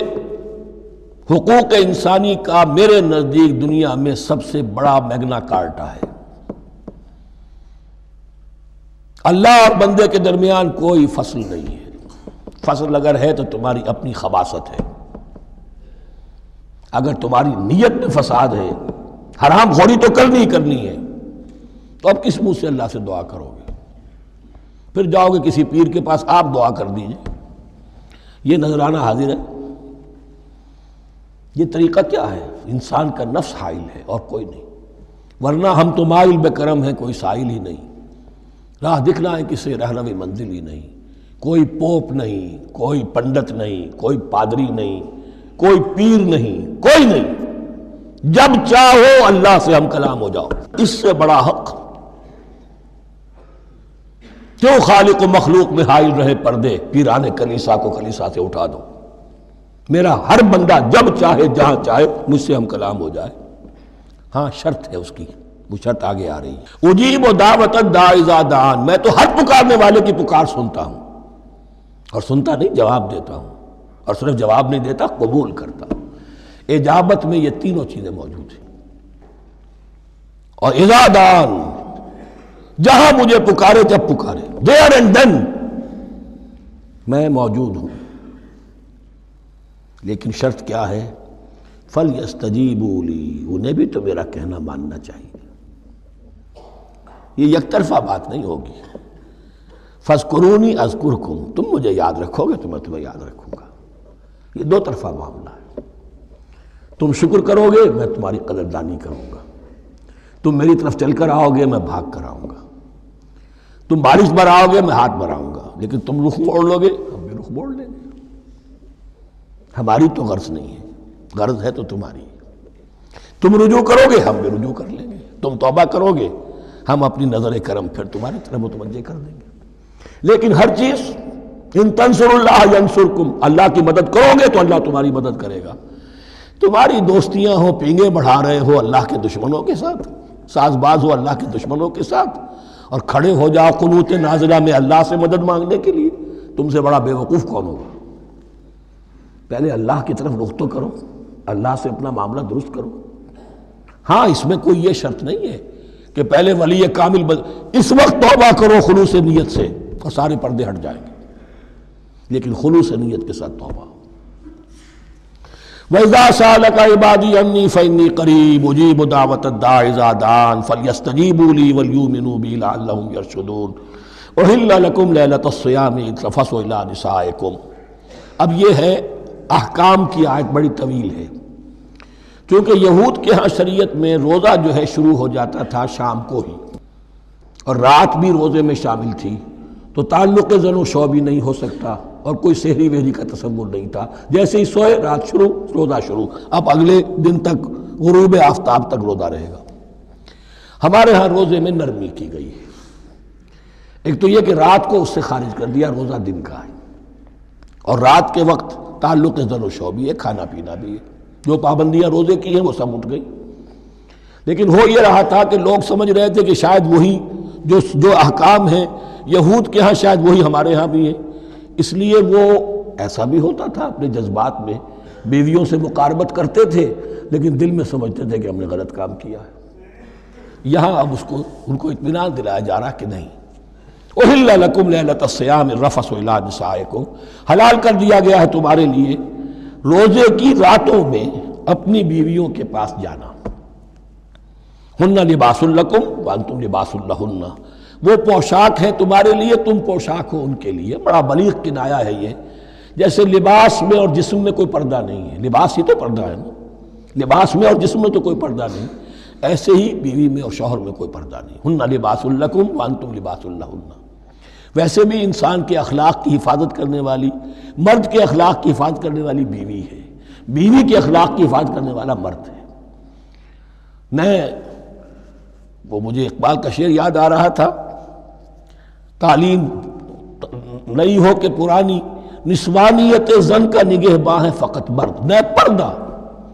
حقوق انسانی کا میرے نزدیک دنیا میں سب سے بڑا میگنا کارٹا ہے۔ اللہ اور بندے کے درمیان کوئی فصل نہیں ہے، فصل اگر ہے تو تمہاری اپنی خباثت ہے، اگر تمہاری نیت میں فساد ہے، حرام خوری تو کرنی ہی کرنی ہے، تو اب کس منہ سے اللہ سے دعا کرو گے؟ پھر جاؤ گے کسی پیر کے پاس، آپ دعا کر دیجئے، یہ نذرانہ حاضر ہے؟ یہ طریقہ کیا ہے؟ انسان کا نفس حائل ہے اور کوئی نہیں، ورنہ ہم تو مائل بے کرم ہیں، کوئی سائل ہی نہیں، راہ دکھنا ہے کسی رہنوی منزل ہی نہیں، کوئی پوپ نہیں، کوئی پنڈت نہیں، کوئی پادری نہیں، کوئی پیر نہیں، کوئی نہیں، جب چاہو اللہ سے ہم کلام ہو جاؤ۔ اس سے بڑا حق کیوں خالق و مخلوق میں حائل رہے پردے؟ پیران کلیسا کو کلیسا سے اٹھا دو، میرا ہر بندہ جب چاہے جہاں چاہے مجھ سے ہم کلام ہو جائے۔ ہاں شرط ہے اس کی، وہ شرط آگے آ رہی ہے، اجیب دعوت الداعی اذا دعان، میں تو ہر پکارنے والے کی پکار سنتا ہوں، اور سنتا نہیں، جواب دیتا ہوں، اور صرف جواب نہیں دیتا، قبول کرتا ہوں۔ اجابت میں یہ تینوں چیزیں موجود ہیں۔ اور اذا دعان، جہاں مجھے پکارے جب پکارے، there and then میں موجود ہوں۔ لیکن شرط کیا ہے؟ فَلْيَسْتَجِيبُوا لِي، انہیں بھی تو میرا کہنا ماننا چاہیے، یہ یک طرفہ بات نہیں ہوگی۔ فَاذْكُرُونِي أَذْكُرْكُمْ، تم مجھے یاد رکھو گے تو میں تمہیں یاد رکھوں گا، یہ دو طرفہ معاملہ ہے۔ تم شکر کرو گے میں تمہاری قدردانی کروں گا، تم میری طرف چل کر آؤ گے میں بھاگ کر آؤں گا، تم بارش برآؤ گے میں ہاتھ برآؤں گا، لیکن تم رخ موڑ لو گے ہم بھی رخ موڑ لیں گے. ہماری تو غرض نہیں ہے، غرض ہے تو تمہاری. تم رجوع کرو گے ہم بھی رجوع کر لیں گے، تم توبہ کرو گے ہم اپنی نظر کرم پھر تمہاری طرف متوجہ کر دیں گے. لیکن ہر چیز ان تنصروا اللہ ینصرکم، اللہ کی مدد کرو گے تو اللہ تمہاری مدد کرے گا. تمہاری دوستیاں ہو، پینگے بڑھا رہے ہو اللہ کے دشمنوں کے ساتھ، ساز باز ہو اللہ کے دشمنوں کے ساتھ، اور کھڑے ہو جاؤ قنوت نازلہ میں اللہ سے مدد مانگنے کے لیے، تم سے بڑا بے وقوف کون ہوگا؟ پہلے اللہ کی طرف رخ تو کرو، اللہ سے اپنا معاملہ درست کرو. ہاں اس میں کوئی یہ شرط نہیں ہے کہ پہلے ولی کامل اس وقت توبہ کرو خلوص نیت سے اور سارے پردے ہٹ جائیں گے، لیکن خلوص نیت کے ساتھ توبہ. وَإِذَا سَأَلَكَ عِبَادِي عَنِّي فَإِنِّي قَرِيبٌ أُجِيبُ دَعْوَةَ الدَّاعِ إِذَا دَعَانِ فَلْيَسْتَجِيبُوا لِي وَلْيُؤْمِنُوا بِي لَعَلَّهُمْ يَرْشُدُونَ. أُحِلَّ لَكُمْ لَيْلَةَ الصِّيَامِ الرَّفَثُ إِلَىٰ نِسَائِكُمْ. اب یہ ہے احکام کی آیت، بڑی طویل ہے. چونکہ یہود کے ہاں شریعت میں روزہ جو ہے شروع ہو جاتا تھا شام کو ہی، اور رات بھی روزے میں شامل تھی، تو تعلق زن و شو بھی نہیں ہو سکتا، اور کوئی سحری وحری کا تصور نہیں تھا. جیسے ہی سوئے رات شروع، روزہ شروع، اب اگلے دن تک غروب آفتاب تک روزہ رہے گا. ہمارے ہاں روزے میں نرمی کی گئی ہے. ایک تو یہ کہ رات کو اس سے خارج کر دیا، روزہ دن کا ہے، اور رات کے وقت تعلق زن و شو بھی ہے، کھانا پینا بھی ہے. جو پابندیاں روزے کی ہیں وہ سب اٹھ گئی. لیکن ہو یہ رہا تھا کہ لوگ سمجھ رہے تھے کہ شاید وہی جو احکام ہیں یہود کے ہاں شاید وہی ہمارے ہاں بھی ہیں. اس لیے وہ ایسا بھی ہوتا تھا اپنے جذبات میں بیویوں سے مقاربت کرتے تھے، لیکن دل میں سمجھتے تھے کہ ہم نے غلط کام کیا ہے. یہاں اب ان کو اطمینان دلایا جا رہا کہ نہیں. احل لکم لیلۃ الصیام الرفث الی نسائکم، حلال کر دیا گیا ہے تمہارے لیے روزے کی راتوں میں اپنی بیویوں کے پاس جانا. ہن لباس لکم وانتم لباس لہن، وہ پوشاک ہے تمہارے لیے، تم پوشاک ہو ان کے لیے. بڑا بلیغ کنایا ہے یہ. جیسے لباس میں اور جسم میں کوئی پردہ نہیں ہے، لباس ہی تو پردہ ہے نا، لباس میں اور جسم میں تو کوئی پردہ نہیں، ایسے ہی بیوی میں اور شوہر میں کوئی پردہ نہیں. ہن لباس لکم وانتم لباس لہن. ویسے بھی انسان کے اخلاق کی حفاظت کرنے والی، مرد کے اخلاق کی حفاظت کرنے والی بیوی ہے، بیوی کے اخلاق کی حفاظت کرنے والا مرد ہے. وہ مجھے اقبال کا شعر یاد آ رہا تھا، تعلیم نئی ہو کہ پرانی، نسوانیت زن کا نگہباں ہے فقط مرد. نہ پردہ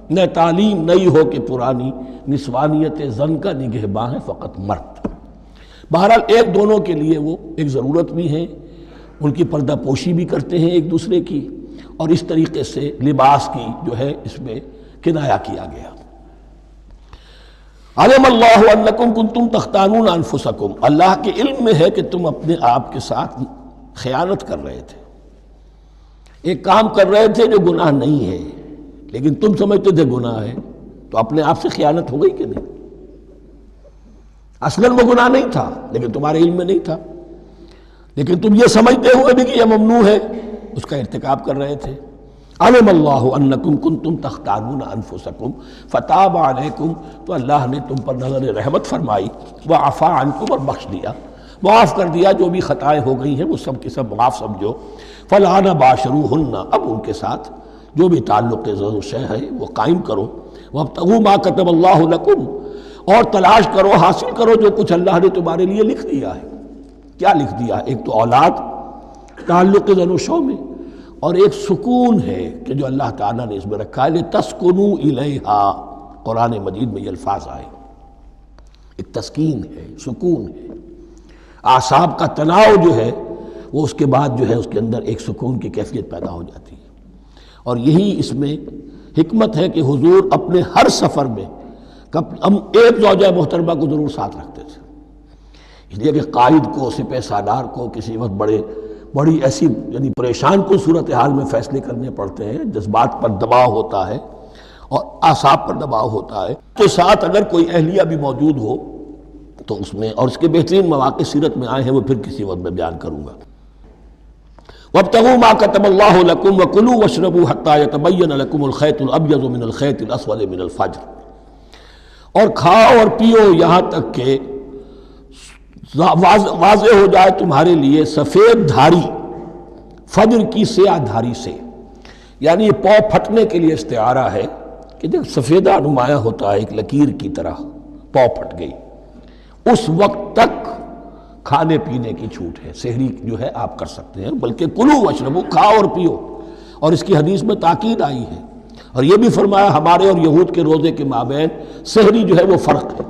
نہ تعلیم نئی ہو کہ پرانی، نسوانیت زن کا نگہباں ہے فقط مرد. بہرحال ایک دونوں کے لیے وہ ایک ضرورت بھی ہے، ان کی پردہ پوشی بھی کرتے ہیں ایک دوسرے کی، اور اس طریقے سے لباس کی جو ہے اس میں کنایا کیا گیا. علم اللہ انکم کنتم تختانون انفسکم، اللہ کے علم میں ہے کہ تم اپنے آپ کے ساتھ خیانت کر رہے تھے، ایک کام کر رہے تھے جو گناہ نہیں ہے، لیکن تم سمجھتے تھے گناہ ہے، تو اپنے آپ سے خیانت ہو گئی کہ نہیں؟ اصلاً وہ گناہ نہیں تھا لیکن تمہارے علم میں نہیں تھا، لیکن تم یہ سمجھتے ہوئے بھی کہ یہ ممنوع ہے اس کا ارتکاب کر رہے تھے. علم اللہ انکم کنتم تختانون انفسکم فتاب علیکم، تو اللہ نے تم پر نظر رحمت فرمائی، وعفا عنکم، اور بخش دیا، معاف کر دیا. جو بھی خطائیں ہو گئی ہیں وہ سب کے سب معاف سمجھو. فالآن باشروہن، اب ان کے ساتھ جو بھی تعلق شے ہے وہ قائم کرو. وابتغوا ما کتب اللہ لکم، اور تلاش کرو، حاصل کرو جو کچھ اللہ نے تمہارے لیے لکھ دیا ہے. کیا لکھ دیا ہے؟ ایک تو اولاد، تعلق زن و شو میں، اور ایک سکون ہے کہ جو اللہ تعالیٰ نے اس میں رکھا ہے، لِتَسْكُنُوا إِلَيْهَا. قرآن مجید میں یہ الفاظ آئے، ایک تسکین ہے، سکون ہے. اعصاب کا تناؤ جو ہے وہ اس کے بعد جو ہے اس کے اندر ایک سکون کی کیفیت پیدا ہو جاتی ہے. اور یہی اس میں حکمت ہے کہ حضور اپنے ہر سفر میں ہم ایک زوجہ محترمہ کو ضرور ساتھ رکھتے تھے، اس لیے کہ قائد کو، سپہ سالار کو کسی وقت بڑی ایسی یعنی پریشان کن صورتحال میں فیصلے کرنے پڑتے ہیں، جذبات پر دباؤ ہوتا ہے اور اعصاب پر دباؤ ہوتا ہے، تو ساتھ اگر کوئی اہلیہ بھی موجود ہو تو اس میں، اور اس کے بہترین مواقع سیرت میں آئے ہیں، وہ پھر کسی وقت میں بیان کروں گا. وَابْتَغُوا مَا كَتَبَ اللَّهُ لَكُمْ وَكُلُوا وَاشْرَبُوا حَتَّى يَتَبَيَّنَ لَكُمُ الْخَيْطُ الْأَبْيَضُ مِنَ الْخَيْطِ الْأَسْوَدِ مِنَ الْفَجْرِ، اور کھاؤ اور پیو یہاں تک کہ واضح ہو جائے تمہارے لیے سفید دھاری فجر کی سیاہ دھاری سے، یعنی یہ پاؤں پھٹنے کے لیے استعارہ ہے کہ جب سفیدہ نمایاں ہوتا ہے ایک لکیر کی طرح، پاؤں پھٹ گئی، اس وقت تک کھانے پینے کی چھوٹ ہے، سحری جو ہے آپ کر سکتے ہیں، بلکہ کلو واشربو، کھاؤ اور پیو، اور اس کی حدیث میں تاکید آئی ہے، اور یہ بھی فرمایا ہمارے اور یہود کے روزے کے مابین سحری جو ہے وہ فرق ہے،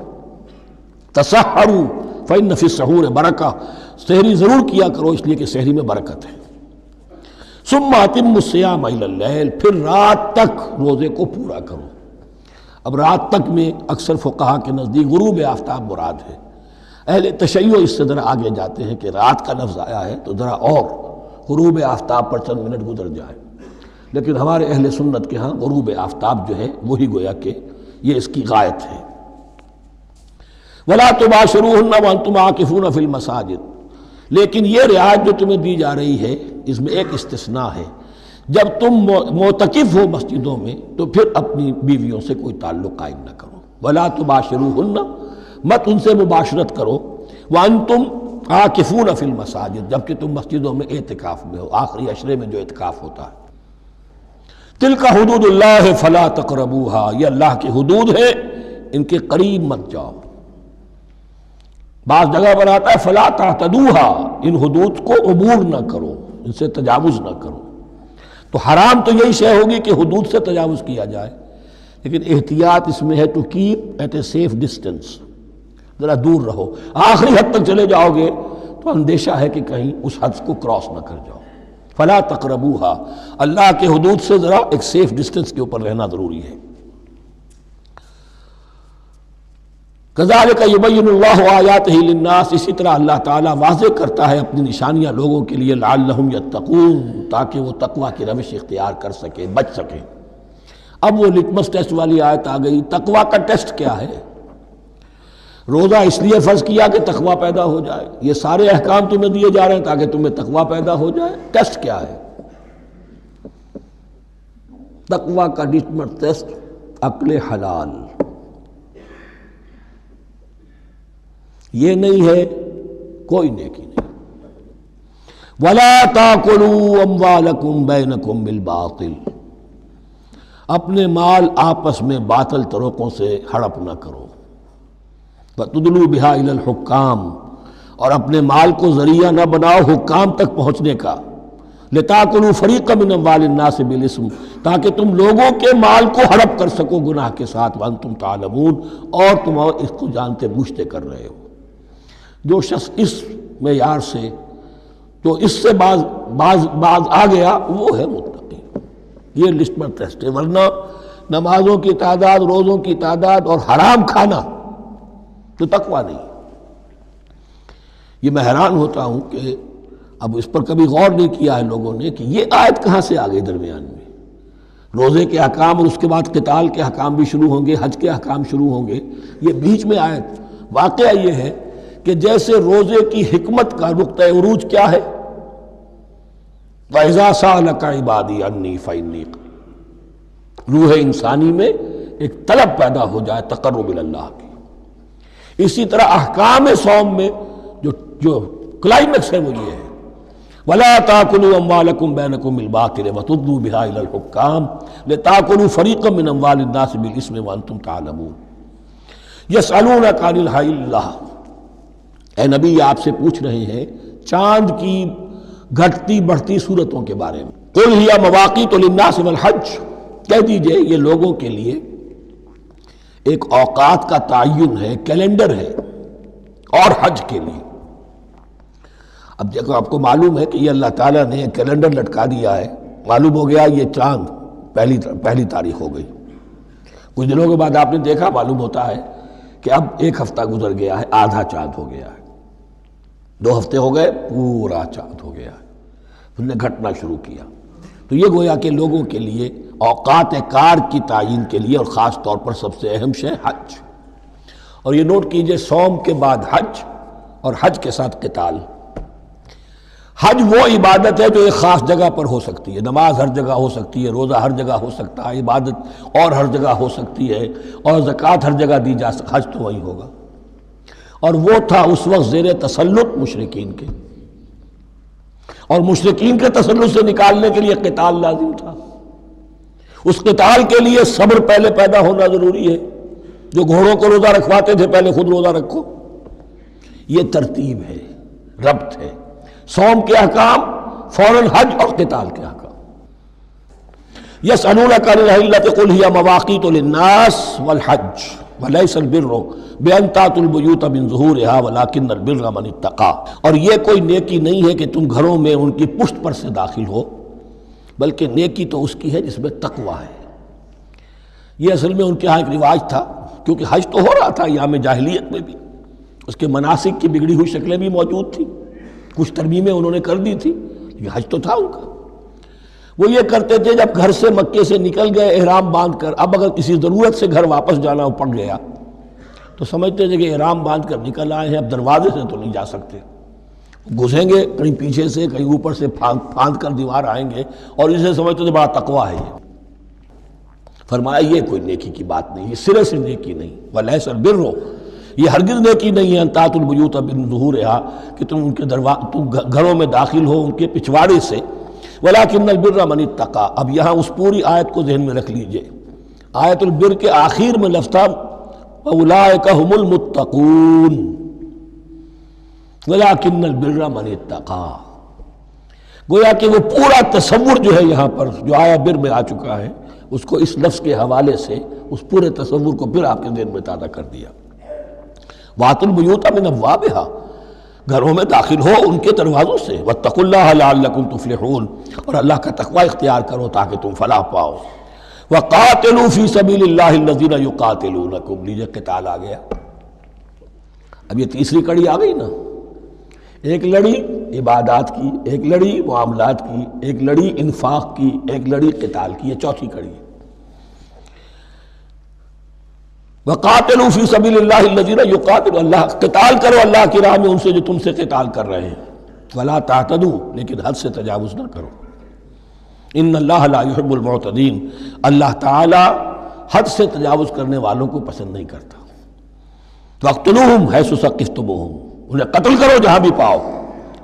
تسحروا فإن فی السحور برکہ، سحری ضرور کیا کرو اس لیے کہ سحری میں برکت ہے۔ ثم اتموا الصیام الی اللیل، پھر رات تک روزے کو پورا کرو۔ اب رات تک میں اکثر فقہا کے نزدیک غروب آفتاب مراد ہے، اہل تشیع اس سے ذرا آگے جاتے ہیں کہ رات کا لفظ آیا ہے تو ذرا اور غروب آفتاب پر چند منٹ گزر جائے، لیکن ہمارے اہل سنت کے ہاں غروب آفتاب جو ہے وہی گویا کہ یہ اس کی غایت ہے۔ وَلَا تُبَاشِرُوهُنَّ وَأَنْتُمْ عَاكِفُونَ فِي الْمَسَاجِدِ، لیکن یہ رعایت جو تمہیں دی جا رہی ہے اس میں ایک استثناء ہے، جب تم معتکف ہو مسجدوں میں تو پھر اپنی بیویوں سے کوئی تعلق قائم نہ کرو۔ وَلَا تُبَاشِرُوهُنَّ، مت ان سے مباشرت کرو، وَأَنْتُمْ عَاكِفُونَ فِي الْمَسَاجِدِ، جبکہ تم مسجدوں میں اعتکاف میں ہو، آخری عشرے میں جو اعتکاف ہوتا ہے۔ تِلْكَ حُدُودُ اللَّهِ فَلَا تَقْرَبُوهَا، یہ اللہ کی حدود ہے، ان کے قریب مت جاؤ۔ بعض جگہ پر آتا ہے فلا تعتدوها، ان حدود کو عبور نہ کرو، ان سے تجاوز نہ کرو۔ تو حرام تو یہی شے ہوگی کہ حدود سے تجاوز کیا جائے، لیکن احتیاط اس میں ہے to keep at a safe distance, ذرا دور رہو۔ آخری حد تک چلے جاؤ گے تو اندیشہ ہے کہ کہیں اس حد کو کراس نہ کر جاؤ۔ فلا تقربوها، اللہ کے حدود سے ذرا ایک سیف ڈسٹینس کے اوپر رہنا ضروری ہے۔ کذالک یبین اللہ آیاتہ للناس، اسی طرح اللہ تعالیٰ واضح کرتا ہے اپنی نشانیاں لوگوں کے لیے، لعلہم یتقون، تاکہ وہ تقوی کی روش اختیار کر سکیں، بچ سکیں۔ اب وہ لٹمس ٹیسٹ والی آیت آ گئی، تقوی کا ٹیسٹ کیا ہے؟ روزہ اس لیے فرض کیا کہ تقوی پیدا ہو جائے، یہ سارے احکام تمہیں دیے جا رہے ہیں تاکہ تمہیں تقوی پیدا ہو جائے، ٹیسٹ کیا ہے؟ تقوی کا لٹمس ٹیسٹ عقل حلال، یہ نہیں ہے کوئی نیکی نہیں۔ وَلَا تَأْكُلُوا أَمْوَالَكُمْ بَيْنَكُمْ بِالْبَاطِلِ، اپنے مال آپس میں باطل طریقوں سے ہڑپ نہ کرو۔ وَتُدْلُوا بِهَا إِلَى الْحُكَّامِ، اور اپنے مال کو ذریعہ نہ بناؤ حکام تک پہنچنے کا، لِتَأْكُلُوا فَرِيقًا مِنْ أَمْوَالِ النَّاسِ بِالْإِثْمِ، تاکہ تم لوگوں کے مال کو ہڑپ کر سکو گناہ کے ساتھ، وَأَنْتُمْ تَعْلَمُونَ، اور تم اس کو جانتے بوجھتے کر رہے ہو۔ جو شخص اس معیار سے تو اس سے باز آ گیا وہ ہے متقی، یہ لسٹ پر ٹیسٹ ہے۔ ورنہ نمازوں کی تعداد، روزوں کی تعداد اور حرام کھانا تو تقویٰ نہیں۔ یہ میں حیران ہوتا ہوں کہ اب اس پر کبھی غور نہیں کیا ہے لوگوں نے کہ یہ آیت کہاں سے آ گئی درمیان میں۔ روزے کے احکام اور اس کے بعد قتال کے احکام بھی شروع ہوں گے، حج کے احکام شروع ہوں گے، یہ بیچ میں آیت۔ واقعہ یہ ہے کہ جیسے روزے کی حکمت کا نقطہ عروج کیا ہے، وَإِذَا سَأَلَكَ عِبَادِي عَنِّي فَإِنِّي قَرِيبٌ، روح انسانی میں ایک طلب پیدا ہو جائے تقرب اللہ کی۔ اسی طرح احکام صوم میں جو کلائمیکس ہے وہ یہ ہے، وَلَا تَأْكُلُوا أَمْوَالَكُمْ بَيْنَكُمْ بِالْبَاطِلِ وَتُدْلُوا بِهَا إِلَى الْحُكَّامِ لِتَأْكُلُوا فَرِيقًا مِنْ أَمْوَالِ النَّاسِ بِالْإِثْمِ وَأَنْتُمْ تَعْلَمُونَ۔ يَسْأَلُونَكَ عَنِ الْأَهِلَّةِ، اے نبی آپ سے پوچھ رہے ہیں چاند کی گھٹتی بڑھتی صورتوں کے بارے میں۔ قُلْ هِيَ مَوَاقِيتُ لِلنَّاسِ وَالْحَجِّ، کہہ دیجئے یہ لوگوں کے لیے ایک اوقات کا تعین ہے، کیلنڈر ہے، اور حج کے لیے۔ اب دیکھو آپ کو معلوم ہے کہ یہ اللہ تعالیٰ نے کیلنڈر لٹکا دیا ہے، معلوم ہو گیا یہ چاند پہلی تاریخ ہو گئی، کچھ دنوں کے بعد آپ نے دیکھا معلوم ہوتا ہے کہ اب ایک ہفتہ گزر گیا ہے، آدھا چاند ہو گیا ہے، 2 ہفتے ہو گئے، پورا چاند ہو گیا ہے، پھر نے گھٹنا شروع کیا۔ تو یہ گویا کہ لوگوں کے لیے اوقات کار کی تعین کے لیے، اور خاص طور پر سب سے اہم شے حج۔ اور یہ نوٹ کیجئے، صوم کے بعد حج، اور حج کے ساتھ قتال۔ حج وہ عبادت ہے جو ایک خاص جگہ پر ہو سکتی ہے، نماز ہر جگہ ہو سکتی ہے، روزہ ہر جگہ ہو سکتا ہے، عبادت اور ہر جگہ ہو سکتی ہے، اور زکوٰۃ ہر جگہ دی جا سکتی، حج تو وہی ہوگا۔ اور وہ تھا اس وقت زیر تسلط مشرکین کے، اور مشرکین کے تسلط سے نکالنے کے لیے قتال لازم تھا۔ اس قتال کے لیے صبر پہلے پیدا ہونا ضروری ہے۔ جو گھوڑوں کو روزہ رکھواتے تھے پہلے خود روزہ رکھو، یہ ترتیب ہے، ربط ہے۔ صوم کے احکام فوراً حج اور قتال کے احکام۔ یسألونک عن الأہلة قل هی مواقیت للناس والحج ولیس البر بأن تأتوا البیوت من ظہورها ولکن البر من اتقى۔ اور یہ کوئی نیکی نہیں ہے کہ تم گھروں میں ان کی پشت پر سے داخل ہو، بلکہ نیکی تو اس کی ہے جس میں تقوی ہے۔ یہ اصل میں ان کے ہاں ایک رواج تھا، کیونکہ حج تو ہو رہا تھا ایام جاہلیت میں بھی، اس کے مناسک کی بگڑی ہوئی شکلیں بھی موجود تھیں، کچھ ترمیمیں انہوں نے کر دی تھی، یہ حج تو تھا ان کا۔ وہ یہ کرتے تھے جب گھر سے مکے سے نکل گئے احرام باندھ کر، اب اگر کسی ضرورت سے گھر واپس جانا پڑ گیا تو سمجھتے تھے کہ احرام باندھ کر نکل آئے ہیں، اب دروازے سے تو نہیں جا سکتے، گھسیں گے کہیں پیچھے سے کہیں اوپر سے پھاند کر دیوار آئیں گے، اور اسے سمجھتے تھے بڑا تقویٰ ہے یہ۔ فرمایا یہ کوئی نیکی کی بات نہیں، یہ سرے سے نیکی نہیں۔ ولیس البر، یہ ہرگز نیکی نہیں ہے ان تأتوا البیوت من ظہورها کہ تم ان کے تم گھروں میں داخل ہو ان کے پچھواڑے سے، ولکن البر من اتقى۔ اب یہاں اس پوری آیت کو ذہن میں رکھ لیجئے، آیت البر کے آخر میں لفظ تھا اولئک هم المتقون ولکن البر من اتقى۔ گویا کہ وہ پورا تصور جو ہے یہاں پر جو آیا بر میں آ چکا ہے، اس کو اس لفظ کے حوالے سے اس پورے تصور کو پھر آپ کے ذہن میں تازہ کر دیا۔ وَأْتُوا الْبُيُوتَ مِنْ أَبْوَابِهَا، گھروں میں داخل ہو ان کے دروازوں سے، وَاتَّقُوا اللَّهَ لَعَلَّكُمْ تُفْلِحُونَ، اور اللہ کا تقوی اختیار کرو تاکہ تم فلاح پاؤ۔ وَقَاتِلُوا فِي سَبِيلِ اللَّهِ الَّذِينَ يُقَاتِلُونَكُمْ، لیجئے قتال آ گیا۔ اب یہ تیسری کڑی آ گئی نا، ایک لڑی عبادات کی، ایک لڑی معاملات کی، ایک لڑی انفاق کی، ایک لڑی قتال کی، یہ چوتھی کڑی ہے۔ وَقَاتِلُوا فِي سَبِيلِ اللَّهِ الَّذِينَ يُقَاتِلُونَ، اللہ قتال کرو اللہ کی راہ میں ان سے جو تم سے قتال کر رہے ہیں۔ وَلَا تَعْتَدُوا، لیکن حد سے تجاوز نہ کرو۔ ان اللہ لا يحب المعتدین، اللہ تعالی حد سے تجاوز کرنے والوں کو پسند نہیں کرتا۔ وَاقْتُلُوهُمْ حَيْثُ ثَقِفْتُمُوهُمْ، انہیں قتل کرو جہاں بھی پاؤ۔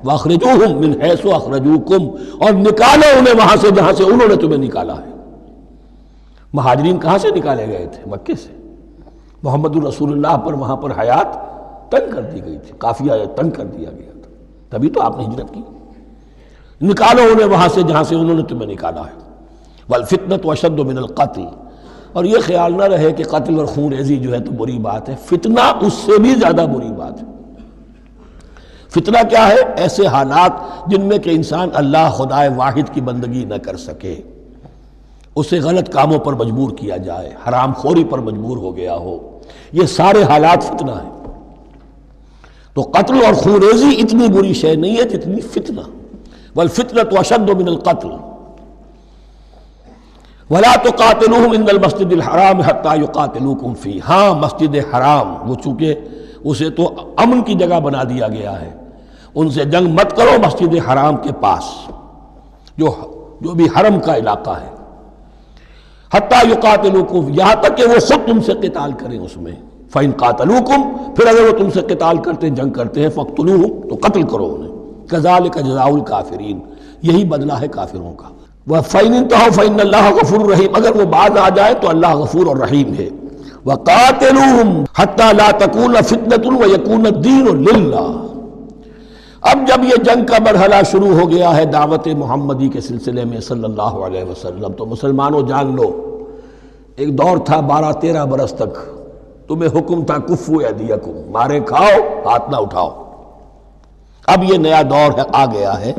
وَأَخْرِجُوهُمْ مِنْ حَيْثُ أَخْرَجُوكُمْ، اور نکالو انہیں وہاں سے جہاں سے انہوں نے تمہیں نکالا ہے۔ مہاجرین کہاں سے نکالے گئے تھے؟ مکے سے۔ محمد الرسول اللہ پر وہاں پر حیات تنگ کر دی گئی تھی، قافیہ تنگ کر دیا گیا تھا، تبھی تو آپ نے ہجرت کی۔ نکالو انہیں وہاں سے جہاں سے انہوں نے تمہیں نکالا ہے۔ وَالْفِتْنَةُ أَشَدُّ مِنَ الْقَتْلِ، اور یہ خیال نہ رہے کہ قتل اور خون ریزی جو ہے تو بری بات ہے، فتنہ اس سے بھی زیادہ بری بات ہے۔ فتنہ کیا ہے؟ ایسے حالات جن میں کہ انسان اللہ خدائے واحد کی بندگی نہ کر سکے، اسے غلط کاموں پر مجبور کیا جائے، حرام خوری پر مجبور ہو گیا ہو، یہ سارے حالات فتنہ ہیں۔ تو قتل اور خون ریزی اتنی بری شے نہیں ہے جتنی فتنہ۔ والفتنة أشد من القتل ولا تقاتلوهم عند المسجد الحرام حتى يقاتلوكم فيه، ہاں مسجد حرام وہ چونکہ اسے تو امن کی جگہ بنا دیا گیا ہے، ان سے جنگ مت کرو مسجد حرام کے پاس جو بھی حرم کا علاقہ ہے، حتیٰ یقاتلوکم، یہاں تک کہ وہ خود تم سے قتال کریں اس میں۔ فَإِن قَاتَلُوكُمْ، پھر اگر وہ تم سے قتال کرتے جنگ کرتے ہیں، فَاقْتُلُوهُمْ، تو قتل کرو انہیں۔ كَذَلِكَ جَزَاءُ الْكَافِرِينَ، یہی بدلہ ہے کافروں کا۔ وَفَإِنِ انْتَهَوْا فَإِنَّ اللَّهَ غَفُورٌ رَحِيمٌ، اگر وہ بعد آ جائے تو اللہ غفور اور رحیم ہے۔ وَقَاتِلُوهُمْ حَتَّى لَا تَكُونَ فِتْنَةٌ وَيَكُونَ الدِّينُ لِلَّهِ۔ اب جب یہ جنگ کا مرحلہ شروع ہو گیا ہے دعوت محمدی کے سلسلے میں صلی اللہ علیہ وسلم، تو مسلمانوں جان لو، ایک دور تھا 12-13 برس تک تمہیں حکم تھا کفو ایدیکم، مارے کھاؤ ہاتھ نہ اٹھاؤ۔ اب یہ نیا دور آ گیا ہے،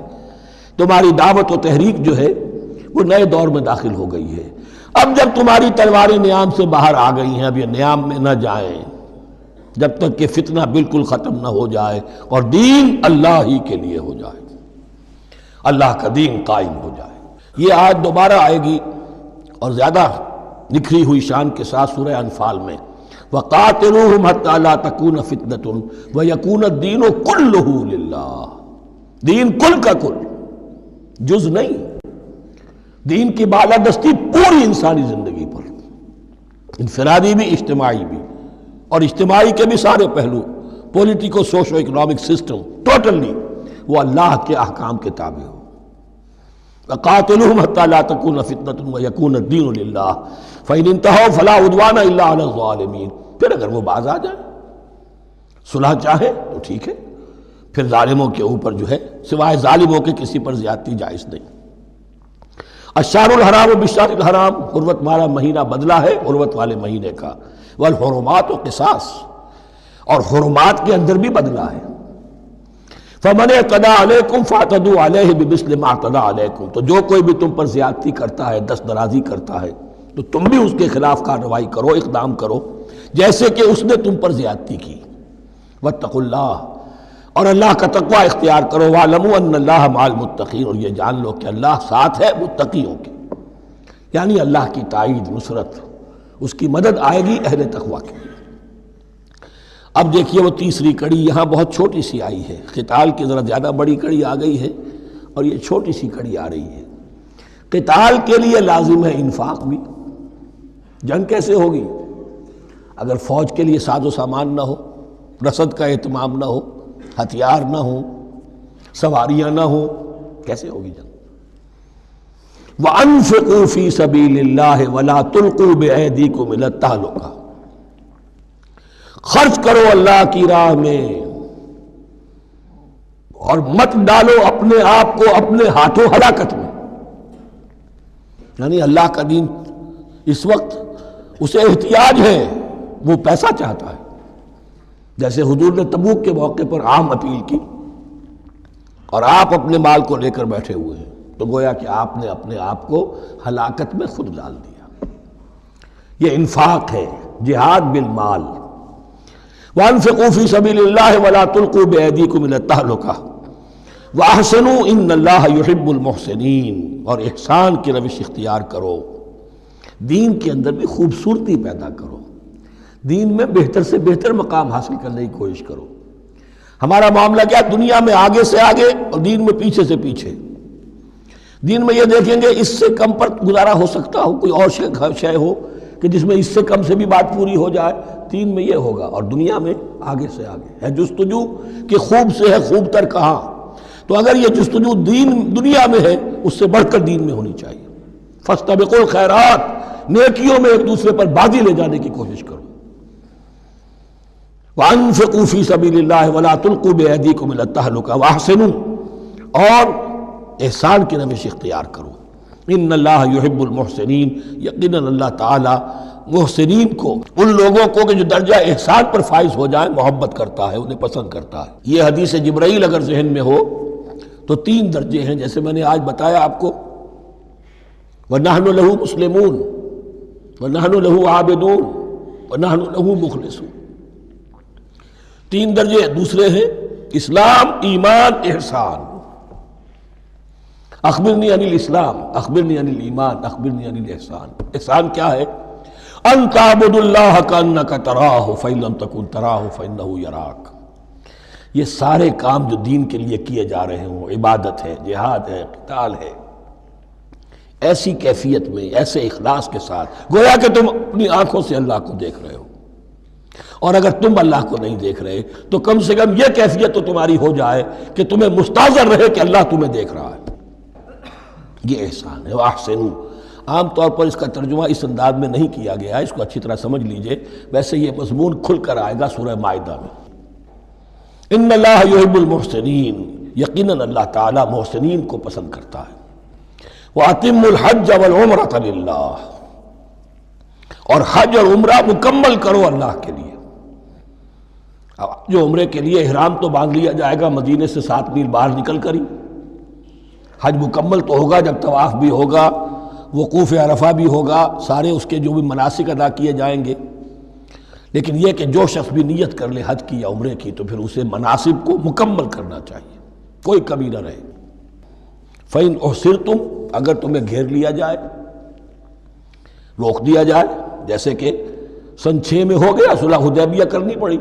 تمہاری دعوت و تحریک جو ہے وہ نئے دور میں داخل ہو گئی ہے۔ اب جب تمہاری تلواریں نیام سے باہر آ گئی ہیں، اب یہ نیام میں نہ جائیں جب تک کہ فتنہ بالکل ختم نہ ہو جائے اور دین اللہ ہی کے لیے ہو جائے، اللہ کا دین قائم ہو جائے۔ یہ آیت دوبارہ آئے گی اور زیادہ نکھری ہوئی شان کے ساتھ سورہ انفال میں، وَقَاتِلُوهُمْ حَتَّى لَا تَكُونَ فِتْنَةٌ وَيَكُونَ الدِّينُ كُلُّهُ لِلَّهِ، دین کل کا کل، جز نہیں۔ دین کی بالادستی پوری انسانی زندگی پر، انفرادی بھی اجتماعی بھی، اور اجتماعی کے بھی سارے پہلو، politico socio economic system totally وہ اللہ کے احکام کے تابع ہو. وَقَاتِلُوهُمْ حَتَّى لَا تَكُونَ فِتْنَةٌ وَيَكُونَ الدِّينُ لِلَّهِ فَإِنِ انْتَهَوْا فَلَا عُدْوَانَ إِلَّا عَلَى الظَّالِمِينَ. پھر اگر وہ باز آ جائیں، صلح چاہے تو ٹھیک ہے، پھر ظالموں کے اوپر جو ہے سوائے ظالموں کے کسی پر زیادتی جائز نہیں. الشہر الحرام بالشہر الحرام، حرمت والا مہینہ بدلہ ہے حرمت والے مہینے کا. والحرمات قصاص، اور حرمات کے اندر بھی بدلہ ہے. فَمَنِ اعْتَدَىٰ عَلَيْكُمْ فَاعْتَدُوا عَلَيْهِ بِمِثْلِ مَا اعْتَدَىٰ عَلَيْكُمْ. تو جو کوئی بھی تم پر زیادتی کرتا ہے، دست درازی کرتا ہے، تو تم بھی اس کے خلاف کارروائی کرو، اقدام کرو جیسے کہ اس نے تم پر زیادتی کی. وَاتَّقُوا اللَّهَ، اور اللہ کا تقوی اختیار کرو. وَاعْلَمُوا أَنَّ اللَّهَ مَعَ الْمُتَّقِينَ، اور یہ جان لو کہ اللہ ساتھ ہے متقیوں کے، یعنی اللہ کی تائید، نصرت، اس کی مدد آئے گی اہل تقوی کے. اب دیکھیے وہ تیسری کڑی یہاں بہت چھوٹی سی آئی ہے، قتال کی ذرا زیادہ بڑی کڑی آ گئی ہے اور یہ چھوٹی سی کڑی آ رہی ہے. قتال کے لیے لازم ہے انفاق بھی. جنگ کیسے ہوگی اگر فوج کے لیے ساز و سامان نہ ہو، رسد کا اہتمام نہ ہو، ہتھیار نہ ہو، سواریاں نہ ہو، کیسے ہوگی جنگ؟ وَأَنفِقُوا فِي سَبِيلِ اللَّهِ وَلَا تُلْقُوا بِأَيْدِيكُمْ إِلَى التَّهْلُكَةِ. خرچ کرو اللہ کی راہ میں اور مت ڈالو اپنے آپ کو اپنے ہاتھوں ہلاکت میں. یعنی اللہ کا دین اس وقت اسے احتیاج ہے، وہ پیسہ چاہتا ہے. جیسے حضور نے تبوک کے موقع پر عام اپیل کی اور آپ اپنے مال کو لے کر بیٹھے ہوئے ہیں، تو گویا کہ آپ نے اپنے آپ کو ہلاکت میں خود ڈال دیا. یہ انفاق ہے، جہاد بالمال. وَأَنفِقُوا فِي سَبِيلِ اللَّهِ وَلَا تُلْقُوا بِأَيْدِيكُمْ إِلَى التَّهْلُكَةِ وَأَحْسِنُوا إِنَّ اللَّهَ يُحِبُّ الْمُحْسِنِينَ. اور احسان کی روش اختیار کرو، دین کے اندر بھی خوبصورتی پیدا کرو، دین میں بہتر سے بہتر مقام حاصل کرنے کی کوشش کرو. ہمارا معاملہ کیا، دنیا میں آگے سے آگے اور دین میں پیچھے سے پیچھے. دین میں یہ دیکھیں گے اس سے کم پر گزارا ہو سکتا ہو، کوئی اور شے ہو کہ جس میں اس سے کم سے بھی بات پوری ہو جائے، دین میں یہ ہوگا. اور دنیا میں آگے سے آگے ہے جستجو کہ خوب سے ہے خوب تر کہاں. تو اگر یہ جستجو دنیا میں ہے، اس سے بڑھ کر دین میں ہونی چاہیے. فاستبقوا الخیرات، نیکیوں میں ایک دوسرے پر بازی لے جانے کی کوشش کرو. وَأَنفِقُوا فِي سَبِيلِ اللَّهِ وَلَا تُلْقُوا بِأَيْدِيكُمْ إِلَى التَّهْلُكَةِ وَأَحْسِنُوا، اور احسان کی روش اختیار کرو. ان اللہ یحب المحسنین، یقیناً اللہ تعالی محسنین کو، ان لوگوں کو کہ جو درجہ احسان پر فائز ہو جائیں، محبت کرتا ہے، انہیں پسند کرتا ہے. یہ حدیث جبرائیل اگر ذہن میں ہو تو 3 درجے ہیں، جیسے میں نے آج بتایا آپ کو. وَنَحْنُ لَهُ مُسْلِمُونَ وَنَحْنُ لَهُ عَابِدُونَ وَنَحْنُ لَهُ مُخْلِصُونَ. 3 درجے دوسرے ہیں، اسلام، ایمان، احسان. اخبرنی عن الاسلام، اخبرنی عن الایمان، اخبرنی عن الاحسان. احسان کیا ہے؟ ان تعبد اللہ کانک تراہ فإن لم تکن تراہ فإنہ یراک. یہ سارے کام جو دین کے لیے کیے جا رہے ہوں، عبادت ہے، جہاد ہے، قتال ہے، ایسی کیفیت میں، ایسے اخلاص کے ساتھ، گویا کہ تم اپنی آنکھوں سے اللہ کو دیکھ رہے ہو. اور اگر تم اللہ کو نہیں دیکھ رہے تو کم سے کم یہ کیفیت تو تمہاری ہو جائے کہ تمہیں مستحضر رہے کہ اللہ تمہیں دیکھ رہا ہے. یہ احسان ہے. وَأَحْسِنُوا، عام طور پر اس کا ترجمہ اس انداز میں نہیں کیا گیا ہے، اس کو اچھی طرح سمجھ لیجئے. ویسے یہ مضمون کھل کر آئے گا سورہ مائدہ میں. ان اللہ یحب المحسنین، یقیناً اللہ تعالیٰ محسنین کو پسند کرتا ہے. وَأَتِمُّوا الْحَجَّ وَالْعُمْرَةَ لِلَّهِ، اور حج اور عمرہ مکمل کرو اللہ کے لیے. جو عمرے کے لیے احرام تو باندھ لیا جائے گا مدینے سے 7 میل باہر نکل کر ہی. حج مکمل تو ہوگا جب طواف بھی ہوگا، وقوف عرفہ بھی ہوگا، سارے اس کے جو بھی مناسک ادا کیے جائیں گے. لیکن یہ کہ جو شخص بھی نیت کر لے حج کی یا عمرے کی تو پھر اسے مناسب کو مکمل کرنا چاہیے، کوئی کمی نہ رہے. فَإِنْ أُحْصِرْتُمْ، اگر تمہیں گھیر لیا جائے، روک دیا جائے، جیسے کہ سن 6 میں ہو گیا، صلح حدیبیہ کرنی پڑی،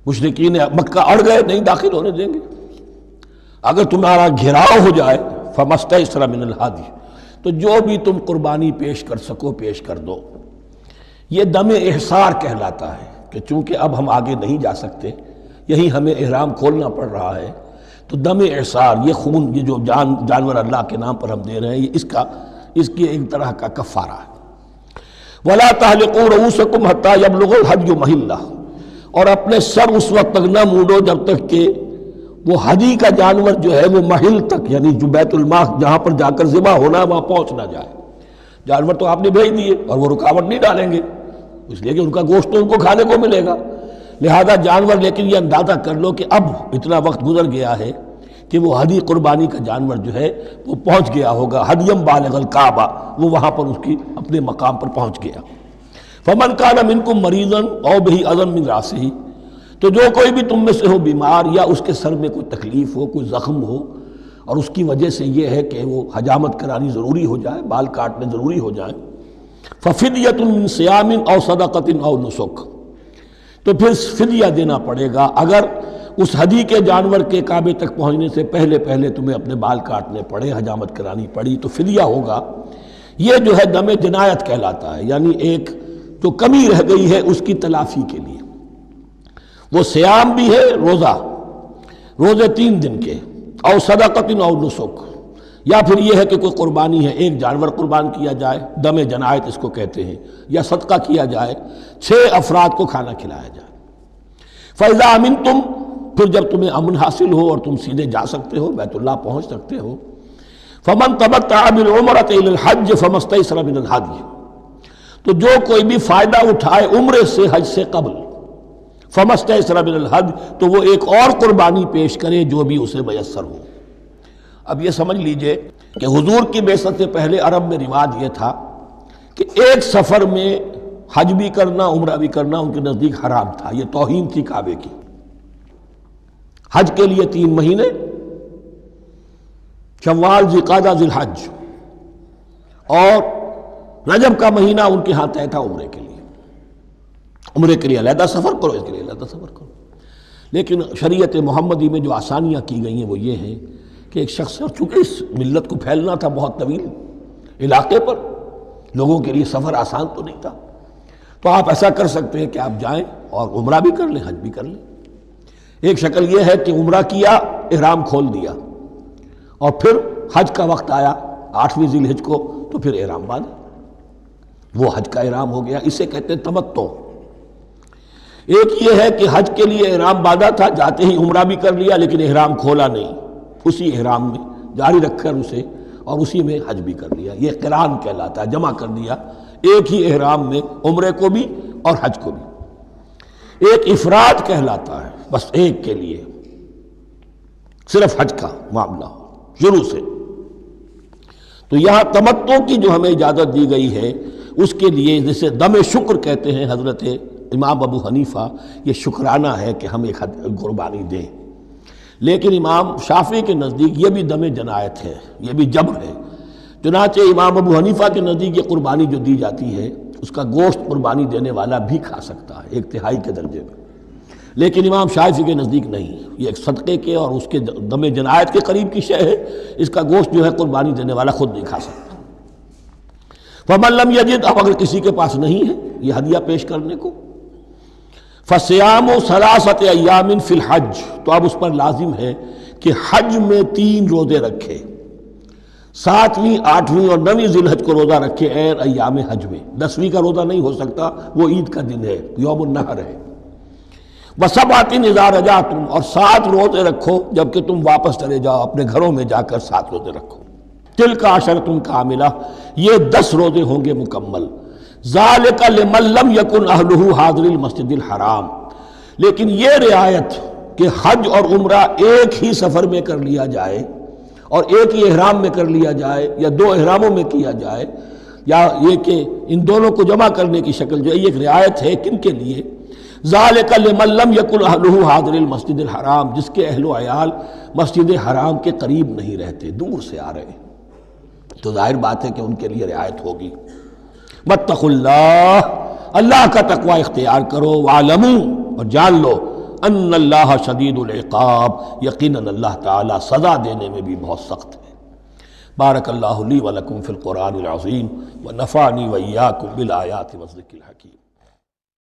مشرکین مکہ اڑ گئے، نہیں داخل ہونے دیں گے. اگر تمہارا گھیراؤ ہو جائے فَمَسْتَيْسَرَ مِنَ الْهَدْيِ، تو جو بھی تم قربانی پیش کر سکو پیش کر دو. یہ دم احصار کہلاتا ہے کہ چونکہ اب ہم آگے نہیں جا سکتے، یہی ہمیں احرام کھولنا پڑ رہا ہے، تو دم اعصار، یہ خون، یہ جو جانور اللہ کے نام پر ہم دے رہے ہیں، یہ اس کی ایک طرح کا کفارہ ہے۔ وَلَا تَحْلِقُوا رُؤُوسَكُمْ حَتَّى يَبْلُغَ الْحَدْيُ مَحِلَّهُ، اور اپنے سر اس وقت تک نہ مونڈو جب تک کہ وہ ہدی کا جانور جو ہے وہ محل تک، یعنی جو بیت الماء جہاں پر جا کر ذبح ہونا ہے وہاں پہنچ نہ جائے۔ جانور تو آپ نے بھیج دیے اور وہ رکاوٹ نہیں ڈالیں گے، اس لیے کہ ان کا گوشت تو ان کو کھانے کو ملے گا، لہذا جانور، لیکن یہ اندازہ کر لو کہ اب اتنا وقت گزر گیا ہے کہ وہ ہدی قربانی کا جانور جو ہے وہ پہنچ گیا ہوگا، ہدیم بالغ الکعبہ، وہ وہاں پر اس کی اپنے مقام پر پہنچ گیا۔ فمن کان منکم مریضا او بہ اذی من راسہ، تو جو کوئی بھی تم میں سے ہو بیمار یا اس کے سر میں کوئی تکلیف ہو، کوئی زخم ہو، اور اس کی وجہ سے یہ ہے کہ وہ حجامت کرانی ضروری ہو جائے، بال کاٹنے ضروری ہو جائیں، ففدیۃ من صیام او صدقۃ او نسک، تو پھر فدیہ دینا پڑے گا اگر اس ہدی کے جانور کے کعبے تک پہنچنے سے پہلے تمہیں اپنے بال کاٹنے پڑے، حجامت کرانی پڑی، تو فدیہ ہوگا۔ یہ جو ہے دم جنایت کہلاتا ہے، یعنی ایک جو کمی رہ گئی ہے اس کی تلافی کے لیے۔ وہ صیام بھی ہے، روزے 3 دن کے، او صدقۃ او نسک، یا پھر یہ ہے کہ کوئی قربانی ہے، ایک جانور قربان کیا جائے، دم جنایت اس کو کہتے ہیں، یا صدقہ کیا جائے، 6 افراد کو کھانا کھلایا جائے۔ فَإِذَا أَمِنْتُمْ، پھر جب تمہیں امن حاصل ہو اور تم سیدھے جا سکتے ہو، بیت اللہ پہنچ سکتے ہو، فَمَنْ تَمَتَّعَ بِالْعُمْرَةِ إِلَى الْحَجِّ فَمَا اسْتَيْسَرَ مِنَ الْهَدْيِ، تو جو کوئی بھی فائدہ اٹھائے عمرے سے حج سے قبل، فَمَا اسْتَيْسَرَ مِنَ الْهَدْيِ، تو وہ ایک اور قربانی پیش کرے جو بھی اسے میسر ہو۔ اب یہ سمجھ لیجئے کہ حضور کی بعثت سے پہلے عرب میں رواج یہ تھا کہ ایک سفر میں حج بھی کرنا، عمرہ بھی کرنا ان کے نزدیک حرام تھا، یہ توہین تھی کعبے کی۔ حج کے لیے 3 مہینے، شوال، ذوالقعدہ، ذی الحج، اور رجب کا مہینہ ان کے ہاں طے تھا عمرے کے لیے۔ عمرے کے لیے علیحدہ سفر کرو، اس کے لیے علیحدہ سفر کرو۔ لیکن شریعت محمدی میں جو آسانیاں کی گئی ہیں وہ یہ ہیں کہ ایک شخص، اور چونکہ اس ملت کو پھیلنا تھا بہت طویل علاقے پر، لوگوں کے لیے سفر آسان تو نہیں تھا، تو آپ ایسا کر سکتے ہیں کہ آپ جائیں اور عمرہ بھی کر لیں، حج بھی کر لیں۔ ایک شکل یہ ہے کہ عمرہ کیا، احرام کھول دیا، اور پھر حج کا وقت آیا 8ویں ذی الحج کو، تو پھر احرام باندھا، وہ حج کا احرام ہو گیا، اسے کہتے ہیں تمتع۔ ایک یہ ہے کہ حج کے لیے احرام باندھا تھا، جاتے ہی عمرہ بھی کر لیا لیکن احرام کھولا نہیں، اسی احرام میں جاری رکھ کر اسے، اور اسی میں حج بھی کر لیا، یہ قران کہلاتا ہے، جمع کر دیا ایک ہی احرام میں عمرے کو بھی اور حج کو بھی۔ ایک افراد کہلاتا ہے، بس ایک کے لیے صرف حج کا معاملہ ہو شروع سے۔ تو یہاں تمتع کی جو ہمیں اجازت دی گئی ہے اس کے لیے، جسے دم شکر کہتے ہیں حضرت امام ابو حنیفہ، یہ شکرانہ ہے کہ ہم ایک قربانی دیں، لیکن امام شافعی کے نزدیک یہ بھی دم جنایت ہے، یہ بھی جبر ہے۔ چنانچہ امام ابو حنیفہ کے نزدیک یہ قربانی جو دی جاتی ہے اس کا گوشت قربانی دینے والا بھی کھا سکتا ہے 1/3 کے درجے میں، لیکن امام شافعی کے نزدیک نہیں، یہ ایک صدقے کے اور اس کے دم جنایت کے قریب کی شے ہے، اس کا گوشت جو ہے قربانی دینے والا خود نہیں کھا سکتا۔ فَمَن لَّمْ يَجِدْ، اب اگر کسی کے پاس نہیں ہے یہ ہدیہ پیش کرنے کو، فَصِيَامُ ثَلَاثَةِ أَيَّامٍ فِي الْحَجِّ، تو اب اس پر لازم ہے کہ حج میں 3 روزے رکھے، 7ویں، 8ویں اور 9ویں ذی الحج کو روزہ رکھے غیر ایام حج میں۔ 10ویں کا روزہ نہیں ہو سکتا، وہ عید کا دن ہے، یوم النحر ہے۔ وَسَبْعَةٍ إِذَا رَجَعْتُمْ، اور 7 روزے رکھو جب کہ تم واپس چلے جاؤ، اپنے گھروں میں جا کر 7 روزے رکھو۔ تِلْكَ عَشَرَةٌ كَامِلَةٌ، یہ 10 روزے ہوں گے مکمل۔ ذَلِكَ لِمَن لَّمْ يَكُنْ أَهْلُهُ حَاضِرِ الْمَسْجِدِ الْحَرَامِ، لیکن یہ رعایت کہ حج اور عمرہ ایک ہی سفر میں کر لیا جائے اور ایک ہی احرام میں کر لیا جائے یا 2 احراموں میں کیا جائے، یا یہ کہ ان دونوں کو جمع کرنے کی شکل جو ہے، یہ ایک رعایت ہے کن کے لیے؟ ذَلِكَ لِمَن لَّمْ يَكُنْ أَهْلُهُ حَاضِرِ الْمَسْجِدِ الْحَرَامِ، جس کے اہل و عیال مسجد حرام کے قریب نہیں رہتے، دور سے آ رہے ہیں، تو ظاہر بات ہے کہ ان کے لیے رعایت ہوگی۔ واتقوا اللہ، اللہ کا تقوی اختیار کرو، وَاعْلَمُوا، اور جان لو، ان اللہ شدید العقاب، یقیناً اللہ تعالیٰ سزا دینے میں بھی بہت سخت ہے۔ بارک اللہ لی ولکم فی القرآن العظیم ونفعنی وإیاکم بالآیات والذکر الحکیم۔